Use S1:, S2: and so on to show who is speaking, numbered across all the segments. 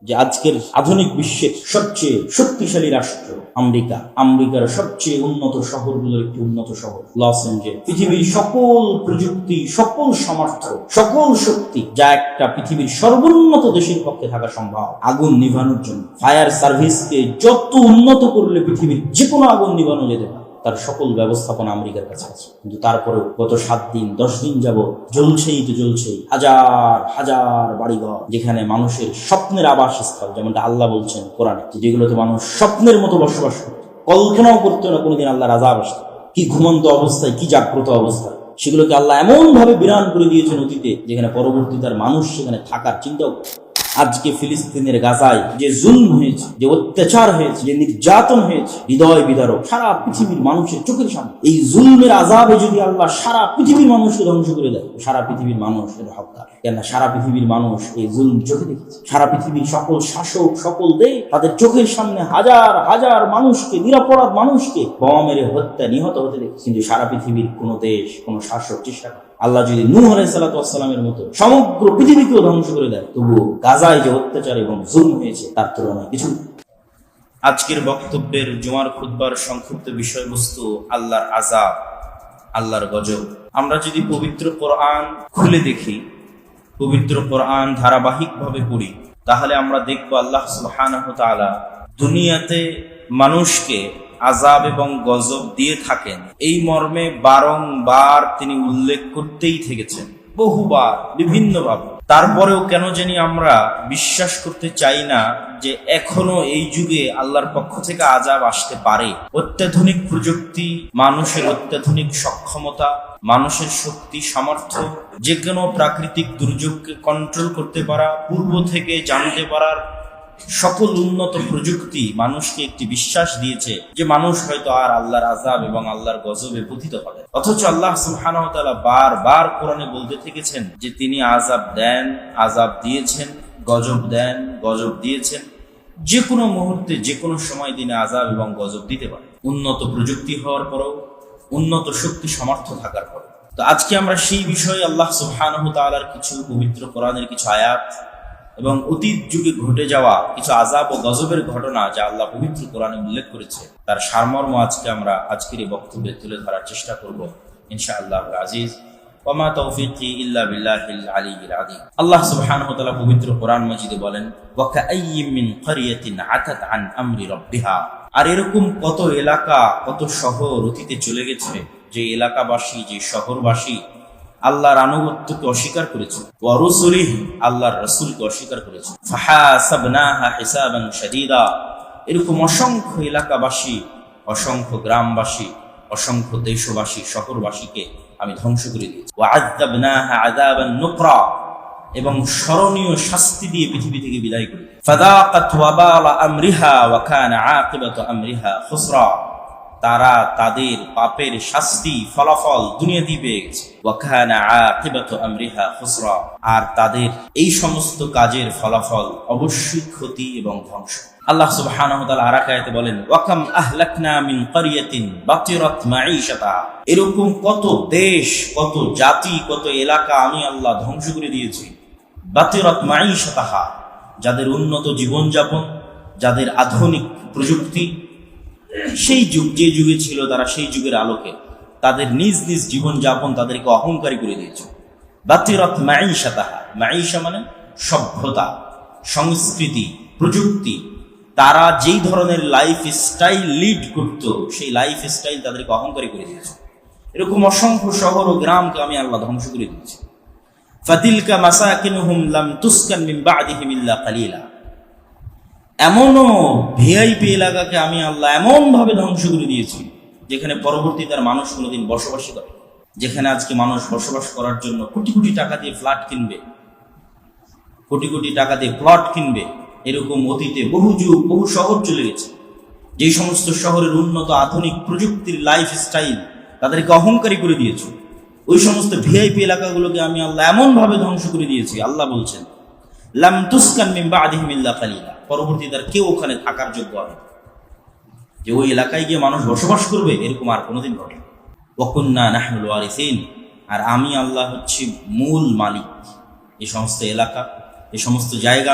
S1: যে আজকের আধুনিক বিশ্বের সবচেয়ে শক্তিশালী রাষ্ট্র আমেরিকার সবচেয়ে উন্নত শহরগুলোর একটি উন্নত শহর লস এঞ্জেলস, পৃথিবীর সকল প্রযুক্তি, সকল সামর্থ্য, সকল শক্তি যা একটা পৃথিবীর সর্বোন্নত দেশের পক্ষে থাকা সম্ভব আগুন নিভানোর জন্য, ফায়ার সার্ভিসকে যত উন্নত করলে পৃথিবীর যে কোনো আগুন নিভানো যেতে পারে, তার সকল ব্যবস্থাপনা আমেরিকার কাছে আছে। কিন্তু তারপরেও গত 7 দিন 10 দিন যাবত জ্বলছেই হাজার হাজার বাড়িঘর, যেখানে মানুষের স্বপ্নের আবাসস্থল, যেমনটা আল্লাহ বলছেন কোরআনে, যেগুলোতে মানুষ স্বপ্নের মতো বসবাস করত, কল্পনাও করতো না কোনোদিন আল্লাহর আযাব আসবে। কি ঘুমন্ত অবস্থায়, কি জাগ্রত অবস্থায় সেগুলোকে আল্লাহ এমন ভাবে বিরান করে দিয়েছেন অতীতে, যেখানে পরবর্তীতে মানুষ সেখানে থাকার চিন্তাও। আজকে ফিলিস্তিনের গাজায় যে জুলম হয়েছে, যে অত্যাচার হয়েছে, যে নির্যাতন হয়েছে, হৃদয় বিদারক, সারা পৃথিবীর মানুষের চোখের সামনে। এই জুলমের আযাবে যদি আল্লাহ সারা পৃথিবীর মানুষকে ধ্বংস করে দেয়, সারা পৃথিবীর মানুষ এর হকদার। কেন? সারা পৃথিবীর মানুষ এই জুলম চোখে দেখেছে। সারা পৃথিবীর সকল শাসক, সকল দেশ তাদের চোখের সামনে হাজার হাজার মানুষকে, নিরপরাধ মানুষকে বোমা মেরে হত্যা, নিহত হতে দেখেছে। কিন্তু সারা পৃথিবীর কোন দেশ, কোন শাসক চেষ্টা করে, আল্লাহ যদি নূহ আলাইহিস সালাতু ওয়াস সালামের মতো সমগ্র পৃথিবীকেও ধ্বংস করে দেয়, তবুও গাজায় যে অত্যাচার এবং জুলম হয়েছে তার তুলনায় কিছু। আজকের বক্তব্যের জুমার খুতবার সংক্ষিপ্ত বিষয়বস্তু আল্লাহর আযাব, আল্লাহর গজব। আমরা যদি পবিত্র কোরআন খুলে দেখি, পবিত্র কোরআন ধারাবাহিকভাবে পড়ি, তাহলে আমরা দেখব আল্লাহ সুবহানাহু ওয়া তাআলা দুনিয়াতে মানুষকে আযাব এবং গজব দিয়ে থাকেন, এই মর্মে বারংবার তিনি উল্লেখ করতেই থেকেছেন, বহুবার, বিভিন্নভাবে। তারপরেও কেন জানি আমরা বিশ্বাস করতে চাই না যে এখনো এই যুগে আল্লাহর পক্ষ থেকে আযাব আসতে পারে। অত্যাধুনিক প্রযুক্তি, মানুষের অত্যাধুনিক সক্ষমতা, মানুষের শক্তি, সামর্থ্য, যে কোনো প্রাকৃতিক দুর্যোগকে কন্ট্রোল করতে পারা, পূর্ব থেকে জানতে পারার সকল উন্নত প্রযুক্তি মানুষকে একটি বিশ্বাস দিয়েছে যে মানুষ হয়তো আর আল্লাহর আযাব এবং আল্লাহর গজবে পতিত হবে। অথচ আল্লাহ সুবহানাহু ওয়া তাআলা বারবার কোরআনে বলতে থেকেছেন যে তিনি আযাব দেন, আযাব দিয়েছেন, গজব দেন, গজব দিয়েছেন। যে কোনো মুহূর্তে, যে কোনো সময় তিনি আযাব এবং গজব দিতে পারেন, উন্নত প্রযুক্তি হওয়ার পরেও, উন্নত শক্তি সামর্থ্য থাকার পরেও। তো আজকে আমরা সেই বিষয়ে আল্লাহ সুবহানাহু ওয়া তাআলার কিছু পবিত্র কোরআনের কিছু আয়াত এবং অতীত যুগে ঘটে যাওয়া কিছু আযাব ও গজবের ঘটনা যা আল্লাহ পবিত্র কোরআনে উল্লেখ করেছে, তার সারমর্ম আজকে আমরা আজকের এই বক্তব্যে তুলে ধরার চেষ্টা করব ইনশাআল্লাহুল আজিজ। ওয়া মা তাওফীকি ইল্লা বিল্লাহিল আলিয়্যিল আযীম। আল্লাহ সুবহানাহু ওয়া তাআলা পবিত্র কোরআন মাজিদে বলেন, ওয়া কাআইয়্যিম মিন ক্বরিয়াতিন আতাত আন আমরি রাব্বিহা। আর এরকম কত এলাকা, কত শহর অতীতে চলে গেছে, যে এলাকাবাসী, যে শহরবাসী আল্লাহর আনুগত্যকে অস্বীকার করেছে, ওয়া রুসুলিহি, আল্লাহর রাসূলকে অস্বীকার করেছে। ফাহাসাবনাহা হিসাবান শাদীদা। এরকম অসংখ্য এলাকাবাসী, অসংখ্য গ্রামবাসী, অসংখ্য দেশবাসী, শহরবাসীকে আমি ধ্বংস করে দিয়েছি। ওয়া আযাবনাহা আযাবান নুকরা। এবং স্মরণীয় শাস্তি দিয়ে পৃথিবী থেকে বিদায় করে। ফাযাকাত ওয়াবালা আমরিহা ওয়া কানা আকিবাতু আমরিহা খুসরা। তারা তাদের পাপের শাস্তি, ফলাফল দুনিয়াতেই পেয়ে গেছে। ওয়া কানা আকিবাতু আমরিহা খুসরা। আর তাদের এই সমস্ত কাজের ফলাফল অবশ্যই ক্ষতি এবং ধ্বংস। আল্লাহ সুবহানাহু ওয়া তাআলা আরেক আয়াতে বলেন, ওয়া কাম আহলাকনা মিন ক্বরিয়াতিন বাতিরাত মাঈশাতাহা। এরকম কত দেশ, কত জাতি, কত এলাকা আমি আল্লাহ ধ্বংস করে দিয়েছি। বাতিরাত মাঈশাতাহা, যাদের উন্নত জীবনযাপন, যাদের আধুনিক প্রযুক্তি, সেই যুগ যে যুগে ছিল তারা সেই যুগের আলোকে তাদের নিজ নিজ জীবনযাপন তাদেরকে অহংকারী করে দিয়েছে। বাতিরাত মাঈশাতাহা, মাঈশা মানে সভ্যতা, সংস্কৃতি, প্রযুক্তি। তারা যেই ধরনের লাইফ স্টাইল লিড করত, সেই লাইফ স্টাইল তাদেরকে অহংকারী করে দিয়েছে। এরকম অসংখ্য শহর ও গ্রামকে আমি আল্লাহ ধ্বংস করে দিয়েছি। ফাতিলকা মাসাকিনুহুম লাম তুসকান মিন বা'দিহিম ইল্লা কালিলা। এমনও ভিআইপি এলাকাকে আমি আল্লাহ এমন ভাবে ধ্বংস করে দিয়েছি যেখানে পরবর্তীতে আর মানুষ কোনোদিন বসবাস করে। যেখানে আজকে মানুষ বসবাস করার জন্য কোটি কোটি টাকা দিয়ে ফ্ল্যাট কিনবে, কোটি কোটি টাকা দিয়ে প্লট কিনবে, এরকম অতীতে বহু যুগ, বহু শহর চলে গেছে। যে সমস্ত শহরের উন্নত আধুনিক প্রযুক্তির লাইফ স্টাইল তাদেরকে অহংকারী করে দিয়েছে, ওই সমস্ত ভিআইপি এলাকাগুলোকে আমি আল্লাহ এমন ভাবে ধ্বংস করে দিয়েছি। আল্লাহ বলছেন, লাম তুসকান মিন বা'দিহিম ইল্লা কালিলা। পরবর্তীতে আর কেউ ওখানে থাকার যোগ্য হবে, যে ওই এলাকায় গিয়ে মানুষ বসবাস করবে, এরকম আর কোনোদিন ঘটে। ওয়া কুন্না নাহনুল ওয়ারিসিন। আর আমি আল্লাহ হচ্ছি মূল মালিক এই সমস্ত এলাকা, এই সমস্ত জায়গা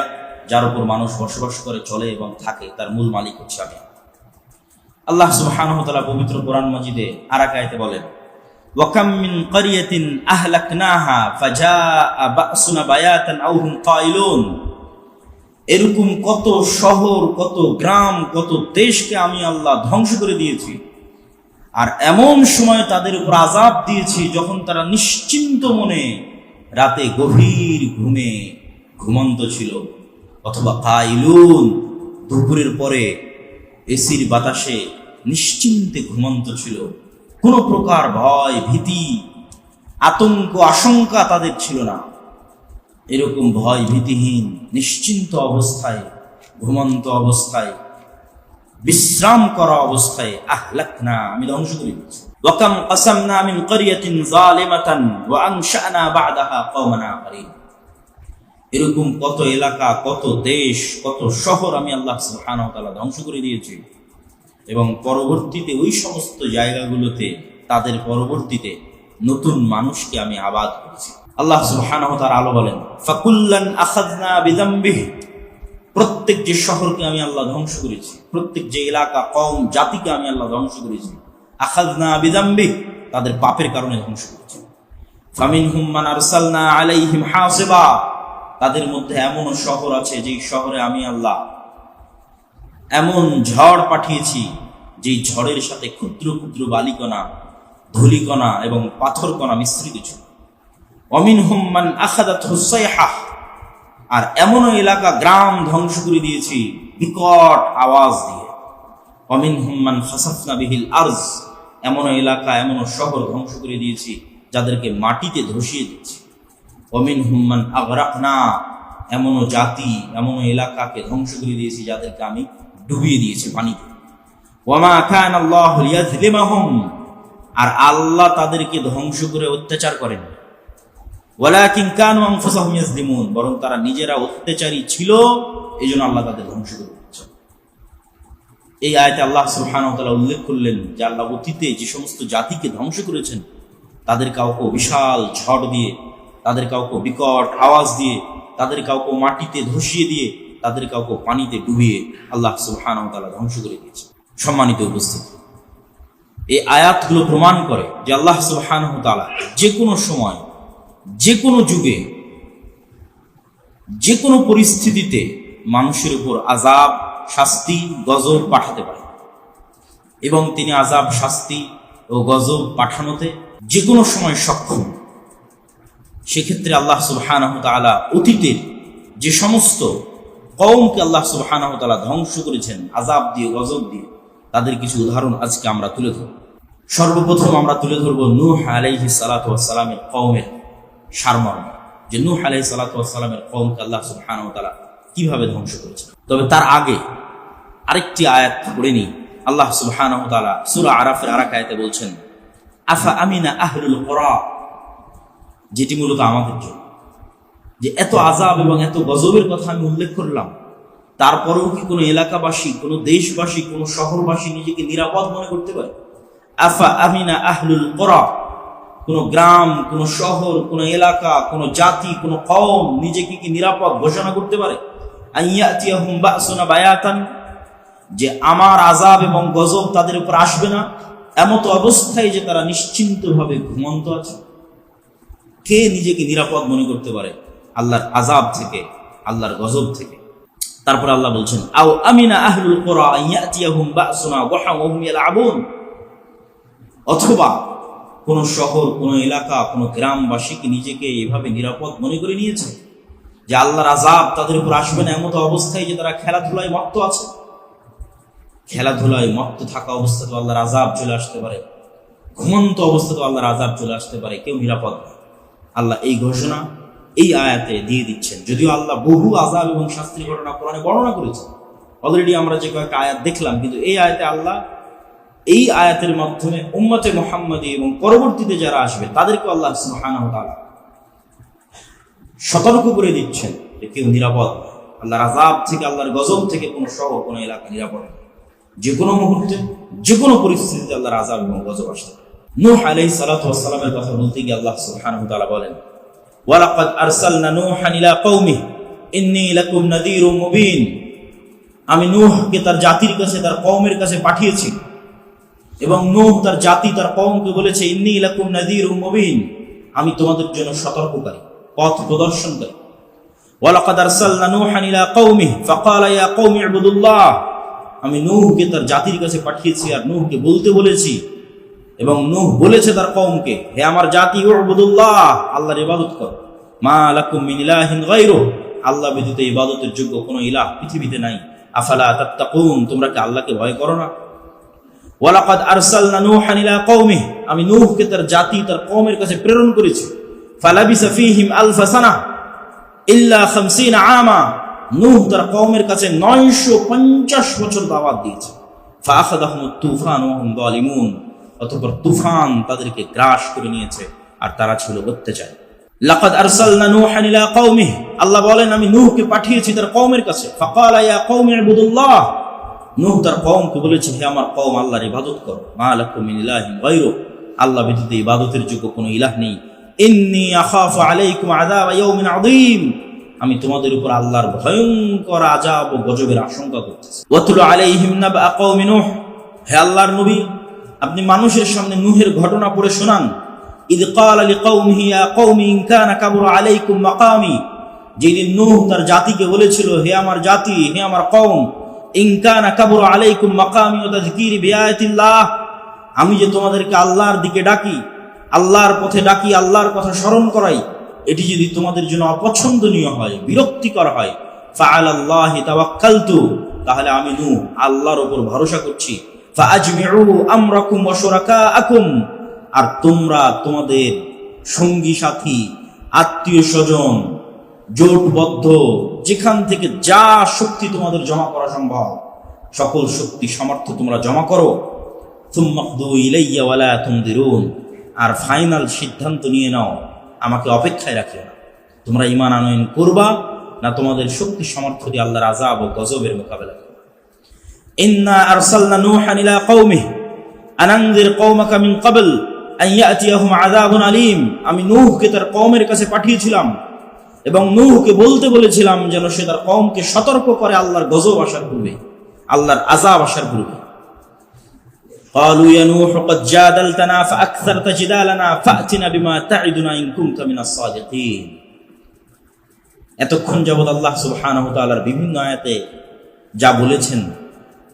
S1: যার উপর মানুষ বসবাস করে, চলে এবং থাকে, তার মূল মালিক হচ্ছে আমি। আল্লাহ সুবহানাহু ওয়া তাআলা পবিত্র কোরআন মাজিদে আরেক আয়াতে বলেন, ওয়া কাম মিন ক্বরিয়াতিন আহলাকনাহা ফাজাআ বা'সুনা বায়াতান আও হুম কাইলুন। এরকম কত শহর, কত গ্রাম, কত দেশকে আমি আল্লাহ ধ্বংস করে দিয়েছি, আর এমন সময় তাদের উপর আযাব দিয়েছি যখন তারা নিশ্চিন্ত মনে রাতে গভীর ঘুমে ঘুমন্ত ছিল, অথবা কাইলুন, দুপুরের পরে এসির বাতাসে নিশ্চিন্তে ঘুমন্ত ছিল। কোনো প্রকার ভয়, ভীতি, আতঙ্ক, আশঙ্কা তাদের ছিল না। এরকম ভয় ভীতিহীন নিশ্চিন্ত অবস্থায়, ঘুমন্ত অবস্থায়, বিশ্রাম করা অবস্থায় আহলাকনা, আমি ধ্বংস করে দিয়েছি। ওয়া কাম কাসামনা মিন ক্বরিয়াতিন যালিমাতান ওয়া আনশা'না বা'দাহা কওমান আখরিন। এরকম কত এলাকা, কত দেশ, কত শহর আমি আল্লাহ সুবহানাহু ওয়া তাআলা ধ্বংস করে দিয়েছি, এবং পরবর্তীতে ওই সমস্ত জায়গাগুলোতে তাদের পরবর্তীতে নতুন মানুষকে আমি আবাদ করেছি। আল্লাহ সুবহানাহু ওয়া তাআলা আলো বলেন, ফাকুল্লান আখাযনা বিযামবিহি। প্রত্যেক যে শহরকে আমি আল্লাহ ধ্বংস করেছি, প্রত্যেক যে এলাকা, কওম, জাতিকে আমি আল্লাহ ধ্বংস করেছি, আখাযনা বিযামবিহি, তাদের পাপের কারণে ধ্বংস করেছি। ফামিনহুম মান আরসালনা আলাইহিম হাসিবা। তাদের মধ্যে এমন শহর আছে যেই শহরে আমি আল্লাহ এমন ঝড় পাঠিয়েছি, যেই ঝড়ের সাথে ক্ষুদ্র ক্ষুদ্র বালিকণা, ধূলিকণা এবং পাথরকণা মিশ্রিত ছিল। ওয়ামিনহুম মান আখাযাতহু সাইহাহ। আর এমন এলাকা, গ্রাম ধ্বংস করে দিয়েছি বিকট আওয়াজ দিয়ে। ওয়ামিনহুম মান খাসাফনা বিহিল আরজ। এমন এলাকা, এমন শহর ধ্বংস করে দিয়েছি যাদেরকে মাটিতে ধসিয়ে দিয়েছি। ওয়ামিনহুম মান আগরাকনা। এমন জাতি, এমন এলাকাকে ধ্বংস করে দিয়েছি যাদেরকে আমি ডুবিয়ে দিয়েছি পানিতে। ওয়ামা কানা আল্লাহু লিয়াযলিমাহুম। আর আল্লাহ তাদেরকে ধ্বংস করে অত্যাচার করেন। ওয়ালাকিন কানু আনফুসাহুম ইয়াযলিমুন। বরং তারা নিজেরা অত্যাচারী ছিল, এইজন্য আল্লাহ তাদের ধ্বংস করে দিয়েছেন। এই আয়াতে আল্লাহ সুবহানাহু ওয়া তাআলা উল্লেখ করলেন যে আল্লাহ অতীতে যে সমস্ত জাতিকে ধ্বংস করেছেন, তাদের কাউকে বিশাল ঝড় দিয়ে, তাদের কাউকে বিকট আওয়াজ দিয়ে, তাদের কাউকে মাটিতে ধসিয়ে দিয়ে, তাদের কাউকে পানিতে ডুবিয়ে আল্লাহ সুবহানাহু ওয়া তাআলা ধ্বংস করে দিয়েছেন। সম্মানিত উপস্থিতি, এই আয়াতগুলো প্রমাণ করে যে আল্লাহ সুবহানাহু ওয়া তাআলা যে কোনো সময়, যে কোনো যুগে, যে কোনো পরিস্থিতিতে মানুষের উপর আযাব, শাস্তি, গজব পাঠাতে পারে, এবং তিনি আযাব, শাস্তি ও গজব পাঠানোতে যে কোনো সময় সক্ষম। সেক্ষেত্রে আল্লাহ সুবহানাহু ওয়া তাআলা অতীতের যে সমস্ত কওমকে আল্লাহ সুবহানাহু ওয়া তাআলা ধ্বংস করেছেন আযাব দিয়ে, গজব দিয়ে, তাদের কিছু উদাহরণ আজকে আমরা তুলে ধরব। সর্বপ্রথম আমরা তুলে ধরব নূহ আলাইহিস সালাতু ওয়াস সালামের কওমের সারমর্ম, যে নূহ আলাইহিস সালাতু ওয়াস সালামের কওমকে আল্লাহ সুবহানাহু ওয়া তাআলা কিভাবে ধ্বংস করেছেন। তবে তার আগে আরেকটি আয়াত পড়ে নিই। আল্লাহ সুবহানাহু ওয়া তাআলা সূরা আরাফের আরেক আয়াতে বলছেন, আফা আমিনা আহলুল কুরা, যেটি মূলত আমাদের জন্য, যে এত আযাব এবং এত গজবের কথা আমি উল্লেখ করলাম, তারপরেও কি কোনো এলাকাবাসী, কোনো দেশবাসী, কোনো শহরবাসী নিজেকে নিরাপদ মনে করতে পারে? আফা আমিনা আহলুল কুরা, কোনো গ্রাম, কোনো শহর, কোনো এলাকা, কোনো জাতি, কোনো কওম নিজেকে কি নিরাপদ ঘোষণা করতে পারে? আইয়াতিয়াহুম বা'সুনা বায়াতান, যে আমার আযাব এবং গজব তাদের উপর আসবে না, এমত অবস্থায় যে তারা নিশ্চিন্তভাবে ঘুমন্ত আছে। কে নিজেকে নিরাপদ মনে করতে পারে আল্লাহর আযাব থেকে, আল্লাহর গজব থেকে? তারপর আল্লাহ বলছেন, আও আমিনা আহলুল কুরা আইয়াতিয়াহুম বা'সুনা ওয়া হুম ইয়ালআবুন। অথবা কোন শহর, কোন এলাকা, কোন গ্রামবাসী কি নিজেকে এভাবে নিরাপদ মনে করে নিয়েছে যে আল্লাহর আযাব তাদের উপর আসবে না, এমত অবস্থায় যে তারা খেলাধুলায় মত্ত আছে? খেলাধুলায় মত্ত থাকা অবস্থা তো আল্লাহর আযাব চলে আসতে পারে, ঘুমন্ত অবস্থা তো আল্লাহর আযাব চলে আসতে পারে, কেউ নিরাপদ নয়। আল্লাহ এই ঘোষণা এই আয়াতে দিয়ে দিচ্ছেন, যদিও আল্লাহ বহু আযাব এবং শাস্তির ঘটনা কোরআনে বর্ণনা করেছেন। অলরেডি আমরা যে কয়েকটা আয়াত দেখলাম, কিন্তু এই আয়াতে আল্লাহ এই আয়াতের মাধ্যমে উম্মতে মুহাম্মাদী এবং পরবর্তীতে যারা আসবে তাদেরকে আল্লাহ সুবহানাহু ওয়া তাআলা সতর্ক করে দিচ্ছেন যে কেউ নিরাপদ নয়। আল্লাহর আযাব থেকে, আল্লাহর গজব থেকে কোনো শহর, কোনো এলাকা নিরাপদ নয়। যে কোনো মুহূর্তে, যে কোনো পরিস্থিতিতে আল্লাহর আযাব এবং গজব আসতে পারে। নূহ আলাইহিস সালাতু ওয়াস সালামের কথা বলতে গিয়ে আল্লাহ সুবহানাহু ওয়া তাআলা বলেন, ওয়ালাকাদ আরসালনা নূহান ইলা কওমিহি ইন্নী লাকুম নাযীরুম মুবিন, আমি নূহকে তার জাতির কাছে, তার কওমের কাছে পাঠিয়েছি, এবং নূহ তার জাতি, তার কওমকে বলেছে ইন্নী লাকুম নাযীরুম মুবিন, আমি তোমাদের জন্য সতর্ককারী, পথ প্রদর্শনকারী। ওয়ালাকাদ আরসালনা নূহান ইলা কওমিহি ফাকালা ইয়া কওমি ইবুদুল্লাহ, আমি নূহকে তার জাতির কাছে পাঠিয়েছি আর নূহকে বলতে বলেছি, এবং নূহ বলেছে তার কওমকে, হে আমার জাতি, উবুদুল্লাহ, আল্লাহর ইবাদত করো, মা লাকুম মিন ইলাহিন গায়রুহু, আল্লাহ ব্যতীত ইবাদতের যোগ্য কোনো ইলাহ পৃথিবীতে নাই। আফালা তাত্তাকুন, তোমরা কি আল্লাহকে ভয় করো না? ওয়ালাকাদ আরসালনা নূহান ইলা কওমিহি, আমি নূহকে তার জাতি, তার কওমের কাছে প্রেরণ করেছি। ফালাবিসা ফীহিম আলফা সানাহ ইল্লা 50 আমা, নূহ তার কওমের কাছে 950 বছর দাওয়াত দিয়েছে। ফাআখাযাহুমুত তুফান ওয়া হুম যালিমুন, অতঃপর তুফান তাদেরকে গ্রাস করে নিয়েছে আর তারা ছিল অত্যাচারী। লাকাদ আরসালনা নূহান ইলা কওমিহি, আল্লাহ বলেন আমি নূহকে পাঠিয়েছি তার কওমের কাছে। ফাকালা ইয়া কওমি ইবুদুল্লাহ, নূহ তার কওমকে বলেছে, হে আমার কওম, আল্লাহর ইবাদত করো, মা লাকুম মিন ইলাহিন গায়রুহু, আল্লাহ ব্যতীত ইবাদতের যোগ্য কোনো ইলাহ নেই। ইন্নী আখাফু আলাইকুম আযাব ইয়াউমিন আযীম, আমি তোমাদের উপর আল্লাহর ভয়ঙ্কর আযাব ও গজবের আশঙ্কা করতেছি। ওয়াতলু আলাইহিম নাবা কওমি নূহ, হে আল্লাহর নবী, আপনি মানুষের সামনে নূহের ঘটনা পড়ে শোনান। ইদ ক্বালা লিকাওমিহি ইয়া কওমি ইন কানা কাবুরা আলাইকুম মাকামি, যেদিন নূহ তার জাতিকে বলেছিল, হে আমার জাতি, হে আমার কওম, ইন কানা কাবুরা আলাইকুম মাকামি ওয়া তাযকিরি বিআয়াতিল্লাহ, আমি যে তোমাদেরকে আল্লাহর দিকে ডাকি, আল্লাহর পথে ডাকি, আল্লাহর কথা স্মরণ করাই, এটি যদি তোমাদের জন্য অপছন্দনীয় হয়, বিরক্তিকর হয়, ফাআলাল্লাহি তাওয়াক্কালতু, তাহলে আমি নূহ আল্লাহর উপর ভরসা করছি। ফাআজমিউ আমরাকুম ওয়া শুরাকাআকুম, আর তোমরা তোমাদের সঙ্গী সাথী, আত্মীয় স্বজন, জোটবদ্ধ, যেখান থেকে যা শক্তি তোমাদের জমা করা সম্ভব, সকল শক্তি সামর্থ্য তোমরা জমা করো। সুম্মা কদু ইলাইয়া ওয়া লা তুনদিরুন, আর ফাইনাল সিদ্ধান্ত নিয়ে নাও, আমাকে অপেক্ষায় রাখিও না। তোমরা ঈমান আনয়ন করবা না তোমাদের শক্তি সামর্থ্য দিয়ে আল্লাহর আযাব ও গজবের মোকাবেলা করবে। ইন্না আরসালনা নূহান ইলা কওমিহি আন আনযির কওমাকা মিন ক্বাবল আন ইয়াতিয়াহুম আযাবুন আলীম, আমি নূহকে তার কওমের কাছে পাঠিয়েছিলাম এবং নূহকে বলতে বলেছিলাম যেন সে তার কওমকে সতর্ক করে আল্লাহর গজব আসার পূর্বে, আল্লাহর আযাব আসার পূর্বে। قالوا يا نوح قد جادلتنا فأكثرت جدالنا فأتنا بما تعدنا إن كنت من الصادقين। এতক্ষণ যাবৎ আল্লাহ সুবহানাহু ওয়া তাআলার বিভিন্ন আয়াতে যা বলেছেন,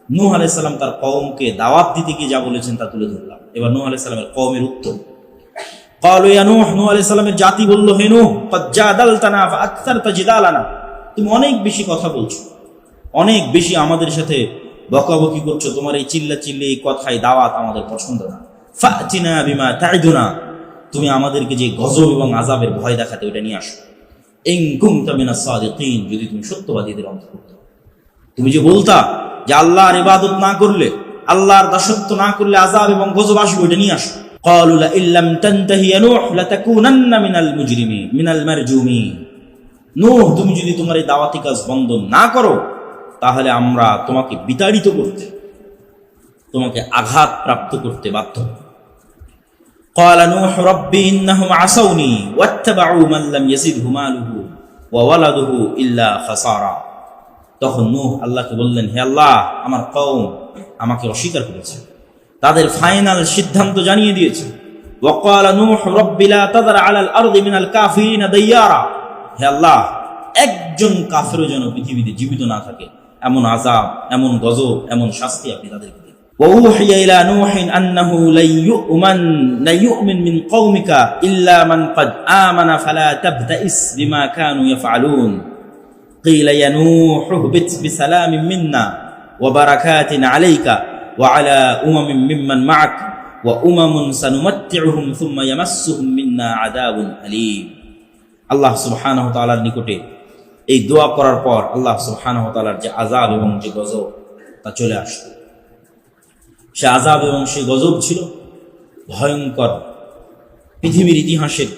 S1: নূহ আলাইহিস সালাম তার কওমকে দাওয়াত দিতে গিয়ে যা বলেছেন তা তুলে ধরলাম। এবার নূহ আলাইহিস সালামের কওমের উত্তর। قالوا يا نوح, নূহ আলাইহিস সালামের জাতি বলল, হে নূহ, قد جادلتنا فأكثرت جدالنا, তুমি অনেক বেশি কথা বলছো, অনেক বেশি আমাদের সাথে বকাবকি করছো, তোমার এই চিল্লা চিল্লি এই কথাই দাওয়াত আমাদের পছন্দ না। ফাতিনা বিমা তাইদুনা, তুমি আমাদেরকে যে গজব এবং আযাবের ভয় দেখাতে ওটা নিয়ে আসো। ইন কুনতা মিনাস সাদিকিন, যদি তুমি সত্যবাদীদের অন্তর্ভুক্ত। তুমি যে বলতা যে আল্লাহর ইবাদত না করলে, আল্লাহর দাসত্ব না করলে আযাব এবং গজব আসবে, ওটা নিয়ে আসো। ক্বালু লা ইল্লাম তানতাহি ইয়া নূহ লাতাকুনান্না মিনাল মুজরিমিন মিনাল মারজুমিন, নূহ তুমি যদি তোমার এই দাওয়াতি কাজ বন্ধ না করো, তাহলে আমরা তোমাকে বিতাড়িত করতে, তোমাকে আঘাত প্রাপ্ত করতে বাধ্য। ক্বালা নূহ রাব্বি ইন্নাহুম আসাউনি ওয়াত্তাবাউ মান লাম ইয়াজিদহু মালুহু ওয়া ওয়ালাদুহু ইল্লা খাসারা, তখন নূহ আল্লাহকে বললেন, হে আল্লাহ, আমার কওম আমাকে অস্বীকার করেছে, তাদের ফাইনাল সিদ্ধান্ত জানিয়ে দিয়েছে। ওয়া ক্বালা নূহ রাব্বি লা তাযর আলাল আরদি মিনাল কাফিরিনা দাইয়ারা, হে আল্লাহ, একজন কাফেরও যেন পৃথিবীতে জীবিত না থাকে, এমন আযাব, এমন গজব, এমন শাস্তি আপনি তাদেরকে দিন। وأوحي إلى نوح أنه لا يؤمن من قومك إلا من قد آمن فلا تبتئس بما كانوا يفعلون قيل يا نوح اهبط بسلام منا وبركات عليك وعلى ممن معك وأمم سنمتعهم ثم يمسهم منا عذاب أليم। আল্লাহ সুবহানাহু ওয়া তাআলার নিকটে এই দোয়া করার পর আল্লাহ সুবহানাহু ওয়া তাআলার যে আযাব এবং যে গজব তা চলে আসলো। সে আযাব এবং সেই গজব ছিল ভয়ঙ্কর, পৃথিবীর ইতিহাসের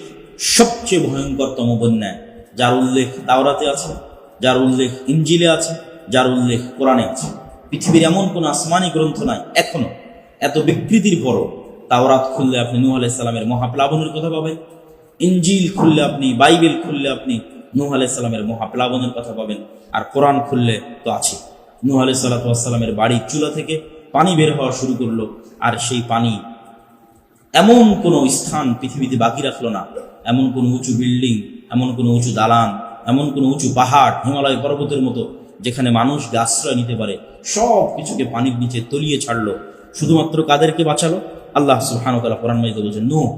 S1: সবচেয়ে ভয়ঙ্করতম বন্যা, যার উল্লেখ তাওরাতে আছে, যার উল্লেখ ইনজিলে আছে, যার উল্লেখ কোরআনে আছে। পৃথিবীর এমন কোন আসমানি গ্রন্থ নাই এখনো, এত বিকৃতির পরও তাওরাত খুললে আপনি নূহ আলাইহিস সালামের মহাপ্লাবনের কথা পাবেন, ইনজিল খুললে আপনি, বাইবেল খুললে আপনি নূহ আলাইহিস সালামের মহাপ্লাবনের কথা পাবেন। আর কোরআন খুললে তো আছে, নূহ আলাইহিস সালামের বাড়ির চুলা থেকে পানি বের হওয়া শুরু করলো, আর সেই পানি এমন কোনো স্থান পৃথিবীতে বাকি রাখলো না, এমন কোনো উঁচু বিল্ডিং, এমন কোনো উঁচু দালান, এমন কোনো উঁচু পাহাড়, হিমালয় পর্বতের মতো যেখানে মানুষ আশ্রয় নিতে পারে, সব কিছুকে পানির নিচে তলিয়ে ছাড়লো। শুধুমাত্র কাদেরকে বাঁচালো? আল্লাহ সুবহানাহু ওয়া তাআলা কোরআন মাজিদে বলেছেন, নূহ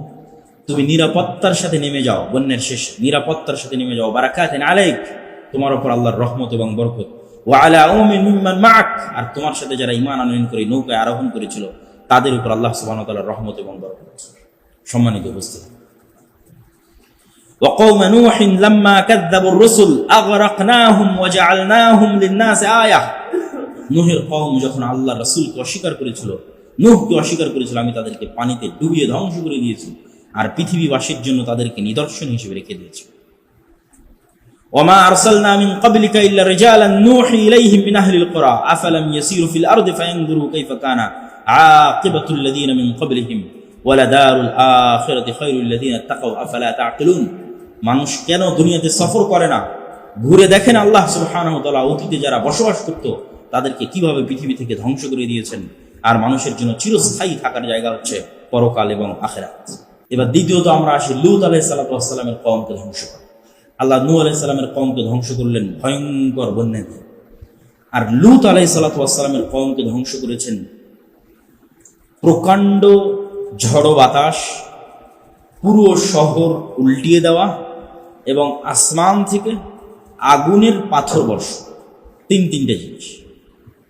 S1: তুমি নিরাপত্তার সাথে নেমে যাও, বন্যার শেষে নিরাপত্তার সাথে নেমে যাও, বারাকাতুন আলাইক, তোমার উপর আল্লাহর রহমত এবং বরকত, ওয়া আলা উমিন মিম্মান মাআক, আর তোমার সাথে যারা ঈমান আনয়ন করে নৌকায় আরোহণ করেছিল তাদের উপর আল্লাহ সুবহানাহু ওয়া তাআলার রহমত এবং বরকত। সম্মানিত উপস্থিতি, وقوم نوح لما كذبوا الرسل اغرقناهم وجعلناهم للناس آية। নূহের কওম যখন আল্লাহর রাসূলকে অস্বীকার করেছিল, নূহকে অস্বীকার করেছিল, আমি তাদেরকে পানিতে ডুবিয়ে ধ্বংস করে দিয়েছি আর পৃথিবীবাসীর জন্য তাদেরকে নিদর্শন হিসেবে রেখে দিয়েছি। وما أرسلنا من قبلك إلا رجالا نوحي إليهم من أهل القرى أفلم يسيروا في الأرض فينظروا كيف كان عاقبة الذين من قبلهم ولدار الآخرة خير الذين اتقوا أفلا تعقلون। মানুষ কেন দুনিয়াতে সফর করে না, ঘুরে দেখেন আল্লাহ সুবহানাহু ওয়া তাআলা অতীতে যারা বসবাস করত তাদেরকে কিভাবে পৃথিবী থেকে ধ্বংস করে দিয়েছেন, আর মানুষের জন্য চিরস্থায়ী থাকার জায়গা হচ্ছে পরকাল এবং আখিরাত। এবার দ্বিতীয়ত আমরা আসি লূত আলাইহিস সালামের কওমকে ধ্বংস করা। আল্লাহ নূহ আলাইহিস সালামের কওমকে ধ্বংস করলেন ভয়ঙ্কর বন্যা দিয়ে, আর লূত আলাইহিস সালামের কওমকে ধ্বংস করেছেন প্রকাণ্ড ঝড়ো বাতাস, পুরো শহর উল্টিয়ে দেওয়া এবং আসমান থেকে আগুনের পাথর বর্ষণ। তিনটে জিনিস,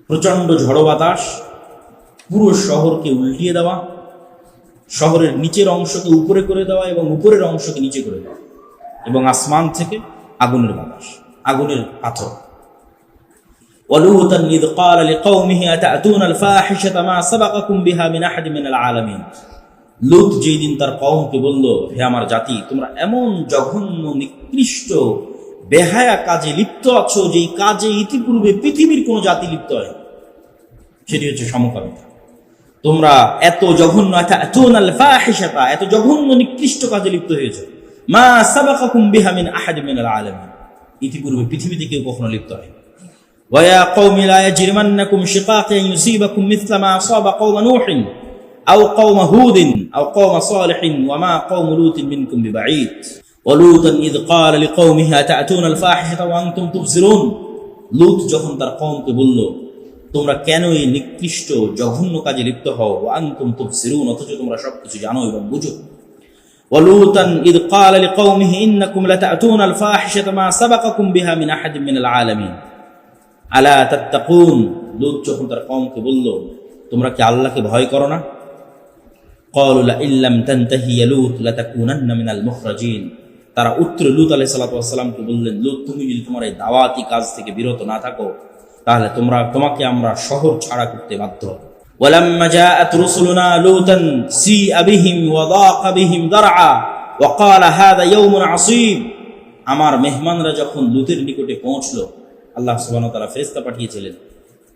S1: প্রচণ্ড ঝড়ো বাতাস, পুরো শহরকে উল্টিয়ে দেওয়া, শহরের নিচের অংশকে উপরে করে দেওয়া এবং উপরের অংশকে নিচে করে দেওয়া, এবং আসমান থেকে আগুনের বাতাস, আগুনের পাথর। ওয়ালুতান ইয ক্বালা লিকাওমিহি আতা'তুনা আল-ফাহিশাতা মা সাবাকাকুম বিহা মিন আহাদিন মিনাল আলামিন। লূত যেই দিন তার কওমকে বলল, হে আমার জাতি, তোমরা এমন জঘন্য নিকৃষ্ট বেহায়া কাজে লিপ্ত আছো যেই কাজে ইতিপূর্বে পৃথিবীর কোন জাতি লিপ্ত হয়, সেটি হচ্ছে সমকামিতা। তোমরা এত জঘন্য, আতা'তুনা আল-ফাহিশাতা, এত জঘন্য নিকৃষ্ট কাজে লিপ্ত হয়েছে, মা সাবাকাকুম বিহা মিন আহাদিন মিনাল আলামিন, ইতিপূর্বে পৃথিবীতে কেউ কখনো লিপ্ত হয়। ওয়া ইয়া কওমি লা ইয়াজরিমান্নাকুম শিকাকি আন ইউসিবাকুম মিথলা মা আসাবা কওমা নূহিন আও কওমা হুদিন আও কওমা সালিহিন ওয়া মা কওমু লূতিন মিনকুম বিবাঈদ। ওয়া লূতান ইয ক্বালা লিকাওমিহি আতা'তুনা আল-ফাহিশাতা ওয়া আনতুম তুবসিরুন। লূত যখন তার কওমকে বলল, তোমরা কেন এই নিকৃষ্ট জঘন্য কাজে লিপ্ত হও, ওয়া আনতুম তুবসিরুন, অথচ তোমরা সবকিছু জানো এবং বুঝো। ولوطا إذ قال لقومه إنكم لتأتون الفاحشة ما سبقكم بها من أحد من العالمين ألا تتقون। লূত যখন তার কওমকে বলল, তোমরা কি আল্লাহকে ভয় করো না? قالوا لئن لم تنتهي يا لوط لتكونن من المخرجين। তারা উত্তরে লূত আলাইহিস সালামকে বললেন, লূত তুমি যদি তোমার এই দাওয়াতি কাজ থেকে বিরত না থাকো তাহলে তোমাকে আমরা শহর ছাড়া করতে বাধ্য হব। ولما جاءت رسلنا لوطا سيء بهم وضاق بهم ذرعا وقال هذا يوم عصيب। আমার মেহমানরা যখন লূতের নিকটে পৌঁছলো, আল্লাহ সুবহানাহু ওয়া তাআলা ফেরেশতা পাঠিয়েছিলেন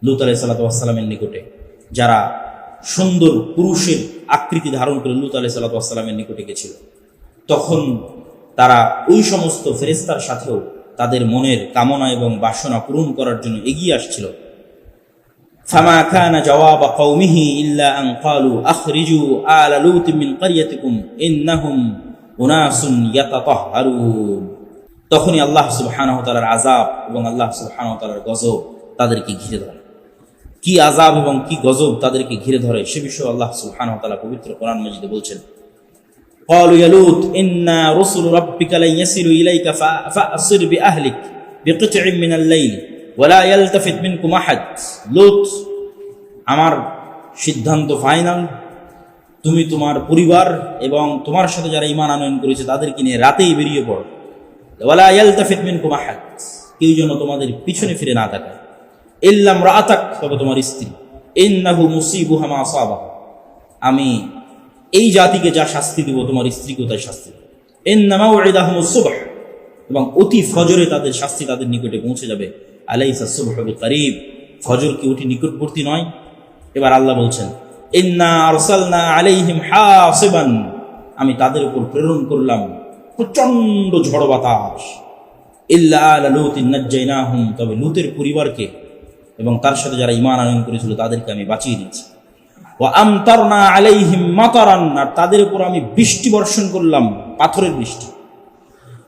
S1: লূত আলাইহিস সালামের নিকটে, যারা সুন্দর পুরুষের আকৃতি ধারণ করে লূত আলাইহিস সালামের নিকটে গেছিল। তখন তারা ওই সমস্ত ফেরেশতার সাথেও তাদের মনের কামনা এবং বাসনা পূরণ করার জন্য এগিয়ে আসছিল। فما كان جواب قومه إلا أن قالوا أخرجوا آل لوط من قريتكم إنهم أناس يتطهرون। তখনই আল্লাহ সুবহানাহু ওয়া তাআলার আযাব এবং আল্লাহ সুবহানাহু ওয়া তাআলার গজব তাদেরকে ঘিরে ধরে। কি আযাব এবং কি গজব তাদেরকে ঘিরে ধরে সে বিষয়ে আল্লাহ সুবহানাহু ওয়া তাআলা পবিত্র কোরআন মাজিদে বলছেন, قالوا يا لوط إنا رسل ربك لن يصلوا إليك فأسر بأهلك بقطع من الليل ولا يلتفت منكم أحد। লূত, আমার সিদ্ধান্ত ফাইনাল, তুমি তোমার পরিবার এবং তোমার সাথে যারা ঈমান আনয়ন করেছে তাদেরকে নিয়ে রাতেই বেরিয়ে পড়ো। ওয়ালা ইয়ালতাফিত মিনকুম আহাদ, কেউ যেন তোমাদের পিছনে ফিরে না তাকায়। ইল্লা ইমরাআতাক, তবে তোমার স্ত্রী। ইন্নাহু মুসিবুহা মা আসাবাহা, আমি এই জাতিকে যা শাস্তি দিব তোমার স্ত্রীকেও তাই শাস্তি দেব। ইন্না মাউইদাহুমুস সুবহ, এবং অতি ফজরে তাদের শাস্তি তাদের নিকটে পৌঁছে যাবে। আলাইসা সুবহু বিকারীব, ফজর কি অতি নিকটবর্তী নয়? এবার আল্লাহ বলছেন, ইন্না আরসালনা আলাইহিম হাসিবান, আমি তাদের উপর প্রেরণ করলাম প্রচন্ড ঝড় বাতাস। ইল্লা আলা লূতিন নাজ্জাইনাহুম, তবে লূতের পরিবারকে এবং তার সাথে যারা ঈমান আনয়ন করেছিল তাদেরকে আমি বাঁচিয়ে নিয়েছি। ওয়া আমতারনা আলাইহিম মাতারান, আর তাদের উপর আমি বৃষ্টি বর্ষণ করলাম, পাথরের বৃষ্টি।